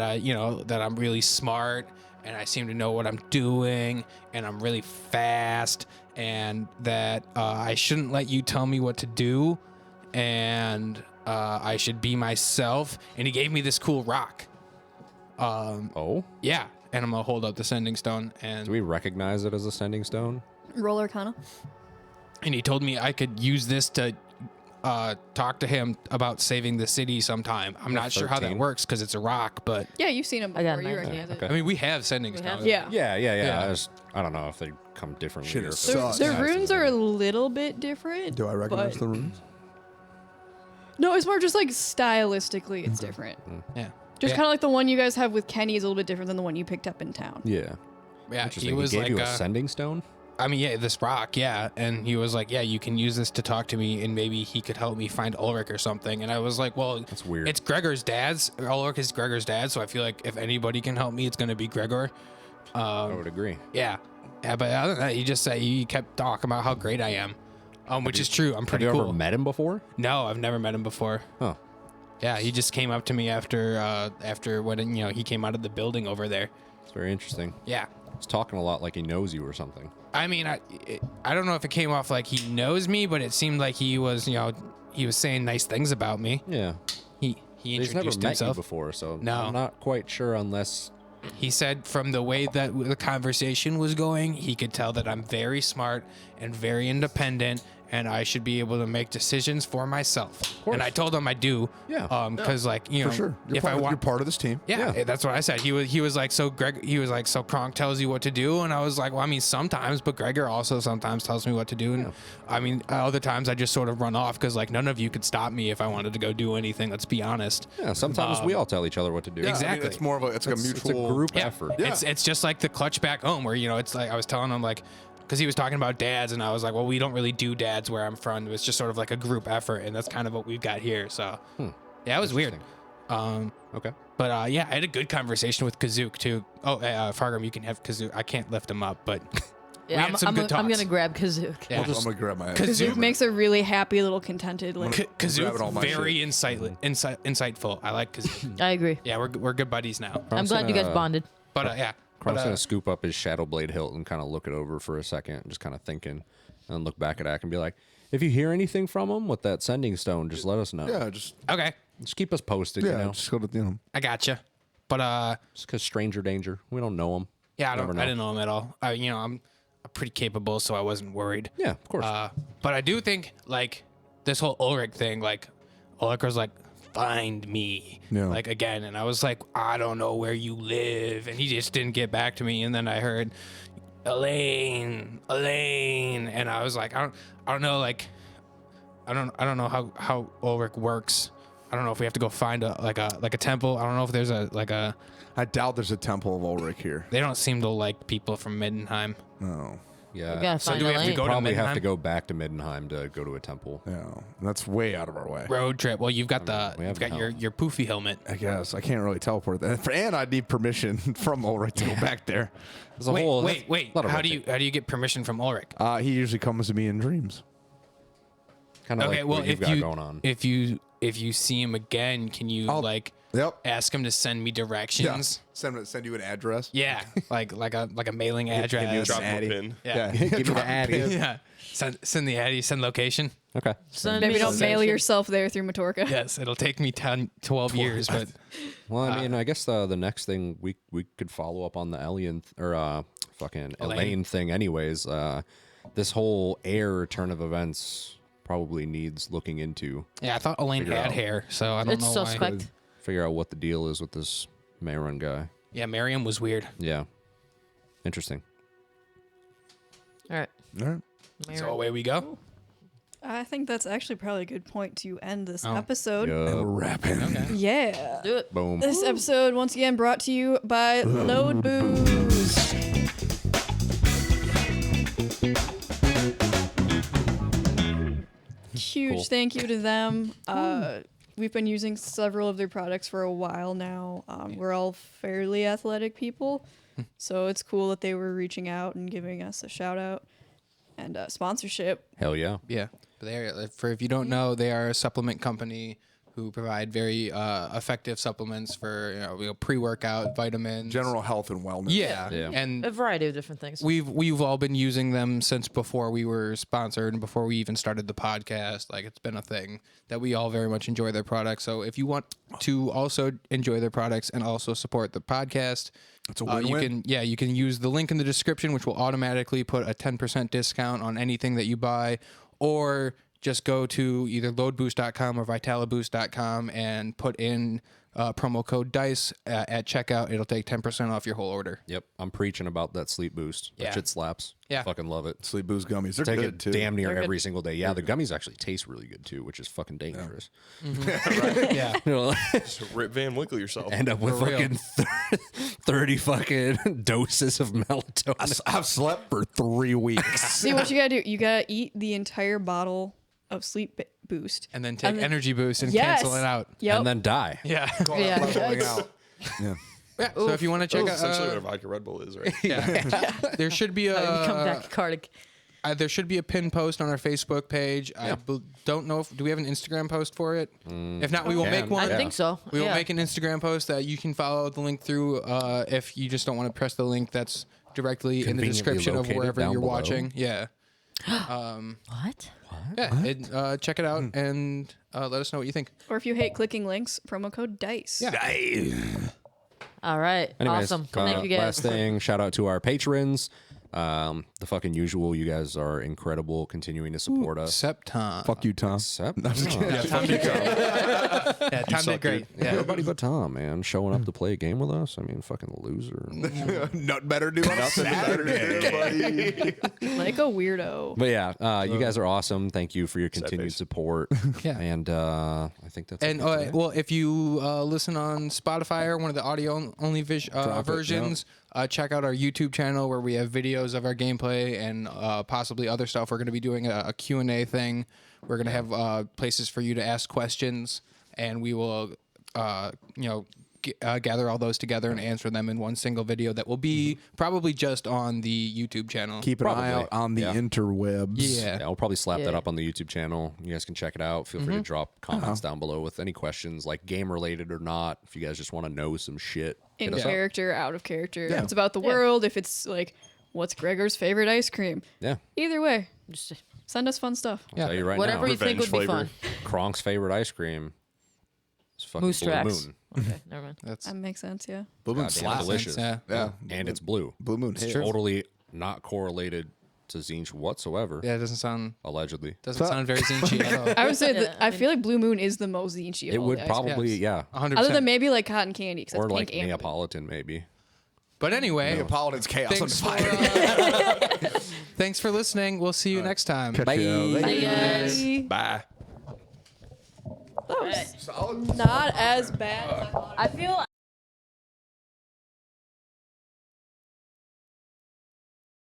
that I'm really smart and I seem to know what I'm doing and I'm really fast and that I shouldn't let you tell me what to do and I should be myself. And he gave me this cool rock. Oh, Yeah, and I'm gonna hold up the sending stone and do we recognize it as a sending stone? Roll Arcana. and he told me I could use this to talk to him about saving the city sometime. I'm not sure how that 13. works because it's a rock, but Yeah, you've seen him I got before. You 19. recognize Okay. it. I mean we have sending We stones. have- Yeah. Yeah. Yeah. I don't know if they come differently. Shit, or it if sucks. The Nice. runes are a little bit different. Do I recognize but- the runes? No, it's more just like stylistically, it's different. Yeah. Just Yeah. kind of like the one you guys have with Kenny is a little bit different than the one you picked up in town. Yeah. Yeah, Interesting. he was gave like, you a sending stone? I mean, yeah, this rock, yeah, and he was like, yeah, you can use this to talk to me, and maybe he could help me find Ulrich or something. And I was like, well, That's weird. It's Gregor's dad's. Ulrich is Gregor's dad, so I feel like if anybody can help me, it's gonna be Gregor. I would agree. Yeah, but other than that, he just said he kept talking about how great I am, which is true. I'm Have pretty you cool. ever met him before? No, I've never met him before. Huh. Yeah, he just came up to me after when he came out of the building over there. It's very interesting. Yeah. He's talking a lot like he knows you or something. I mean, I don't know if it came off like he knows me, but it seemed like he was saying nice things about me. Yeah. He He's never introduced met himself. you before, so No. I'm not quite sure unless. He said from the way that the conversation was going, he could tell that I'm very smart and very independent, and I should be able to make decisions for myself. course. And I told him I do. Yeah. Because like For sure. You're if part I of, want. you're part of this team. Yeah, that's what I said. He was like, so Kronk tells you what to do, and I was like, well, I mean, sometimes, but Gregor also sometimes tells me what to do, and I mean, other times I just sort of run off because like none of you could stop me if I wanted to go do anything. Let's be honest. Yeah, sometimes we all tell each other what to do. Yeah, I mean, Exactly. it's more of it's like a It's mutual a group Yeah, effort. Yeah. It's just like the clutch back home where it's like I was telling him like. Because he was talking about dads, and I was like, well, we don't really do dads where I'm from. It's just sort of like a group effort, and that's kind of what we've got here. So, yeah, it was weird. Okay. But yeah, I had a good conversation with Kazook, too. Oh, Fargrim, you can have Kazook. I can't lift him up, but we Yeah, had some good I'm talks. gonna grab Kazook. Yeah. I'm gonna grab my. Kazook makes a really happy little contented like. grab it all Kazook's my very insightful. I like Kazook. I agree. Yeah, we're good buddies now. I'm glad you guys bonded. But yeah. Kronk's But, gonna scoop up his shadow blade hilt and kind of look it over for a second, and just kind of thinking, and look back at Ack and be like, "If you hear anything from him with that sending stone, just let us know. Yeah, just okay, Just keep us posted. yeah, You know, just go to I gotcha. But just because stranger danger, we don't know him. yeah, I Never didn't know him at all. I'm pretty capable, so I wasn't worried. Yeah, of course. But I do think like this whole Ulrich thing, like Ulrich was like find me No. like again. And I was like, I don't know where you live. And he just didn't get back to me. And then I heard Elaine. And I was like, I don't know. Like, I don't know how Ulrich works. I don't know if we have to go find a temple. I don't know if there's I doubt there's a temple of Ulrich here. they don't seem to like people from Middenheim. No. Yeah. We gotta So find do we have to Elaine. go to Probably have to Middenheim? go back to Middenheim to go to a temple. No. That's way out of our way. Road trip. Well, you've got we have you've got the your poofy helmet. I guess. I can't really teleport that. And I'd need permission from Ulrich to go back there. There's a whole Wait. lot of How red do you get permission from Ulrich? He usually comes to me in dreams. kind of Okay, like well, what you've if got you going on. if you see him again, can you Yep. ask him to send me Yeah. directions? Send you an address. Yeah, like a mailing Give you address. Drop him Addy. a pin. Yeah. Give me the addy. Yeah. Send the Addy, send location. Okay. Send Maybe me don't mail location. yourself there through Matorca. Yes, it'll take me 12 years, but Well, I mean, I guess the next thing we could follow up on the fucking Elaine thing, anyways. This whole heir turn of events probably needs looking into. yeah, I thought Elaine Figure had out. hair, so I don't It's know why. suspect. Figure out what the deal is with this Mayron guy. Yeah, Miriam was weird. Yeah. Interesting. All right. All right. So away we go. I think that's actually probably a good point to end this Oh. episode. And we're Yup. wrapping. Okay. Yeah. Do it. Boom. This episode, once again, brought to you by Load Booze. Huge Cool. thank you to them. We've been using several of their products for a while now. We're all fairly athletic people, so it's cool that they were reaching out and giving us a shout out and sponsorship. Hell yeah. Yeah, but if you don't know, they are a supplement company who provide very effective supplements for pre-workout vitamins, General health and wellness. Yeah, Yeah. and A variety of different things. we've all been using them since before we were sponsored and before we even started the podcast. Like, it's been a thing that we all very much enjoy their products. So if you want to also enjoy their products and also support the podcast, It's a you win-win. you can use the link in the description, which will automatically put a 10% discount on anything that you buy, or just go to either loadboost.com or vitaliboost.com and put in promo code DICE at checkout. It'll take 10% off your whole order. Yep. I'm preaching about that sleep boost. That Yeah. shit slaps. Yeah. Fucking love it. Sleep booze gummies. They're Take good it too. damn near They're good. every single day. Yeah, the gummies actually taste really good too, which is fucking dangerous. Yeah. You know, So Rip Van Winkle yourself. end up with For real. fucking 30 fucking doses of melatonin. I've slept for 3 weeks. See what you gotta do. You gotta eat the entire bottle of Sleep Boost. And then take And then- energy boost and Yes. cancel it out. Yep. And then die. Yeah. Yeah. Leveling out. Yeah. Yeah. So if you want to check out, Essentially what a vodka Red Bull is, right? yeah. there should be Come a back, Cardic. there should be a pin post on our Facebook page. I don't know if do we have an Instagram post for it. If not, we will make one. I think so. We will Yeah. make an Instagram post that you can follow the link through. If you just don't want to press the link, that's directly in the Conveniently description of located wherever down you're below. watching. Yeah. What? Yeah. Check it out and let us know what you think. Or if you hate clicking links, promo code DICE. Yeah. All right. Anyways, Awesome. Thank you guys. last thing, shout out to our patrons. The fucking usual. You guys are incredible, continuing to support us. Except Tom. Fuck you, Tom. Except Yeah, Tom did great. Yeah, Tom suck, did great. dude. Yeah. Everybody but Tom, man, showing up to play a game with us. I mean, fucking loser. Nut better do on a Saturday. Like a weirdo. But yeah, you guys are awesome. Thank you for your continued face. support. Yeah. And I think that's And it for today. well, if you listen on Spotify or one of the audio only versions, check out our YouTube channel where we have videos of our gameplay and possibly other stuff. We're going to be doing a Q&A thing. We're going to have places for you to ask questions, and we will, gather all those together and answer them in one single video that will be probably just on the YouTube channel. Keep an eye Probably. out on the Yeah. interwebs. Yeah. Yeah, I'll probably slap that Yeah. up on the YouTube channel. You guys can check it out. Feel free to drop comments down below with any questions, like game related or not. If you guys just want to know some shit, In hit us up. character, out of character. Yeah. If it's about the world, if it's like, what's Gregor's favorite ice cream? Yeah, Either way, Just send us fun stuff. I'll tell you right whatever now. you think would Revenge be fun. Kronk's favorite ice cream is fucking Moose Blue tracks. Moon, Okay, never mind. That's That makes sense, yeah. Blue Moon Goddamn slaps. delicious. Yeah. Yeah. and it's blue. Blue Moon It's hits. totally not correlated to Zinch whatsoever. Yeah, it doesn't sound Allegedly, sound very zinchy at all. I would say Yeah, I feel like Blue Moon is the most Zinchi of it all would the ice cream. probably Yes. 100%. Other than maybe like cotton candy, because or that's like pink and blue. Neapolitan maybe. But anyway, Neapolitan's chaos on thanks for, fire. thanks for listening. We'll see you next time. Catch you later. Bye. That was not as bad as I thought. I feel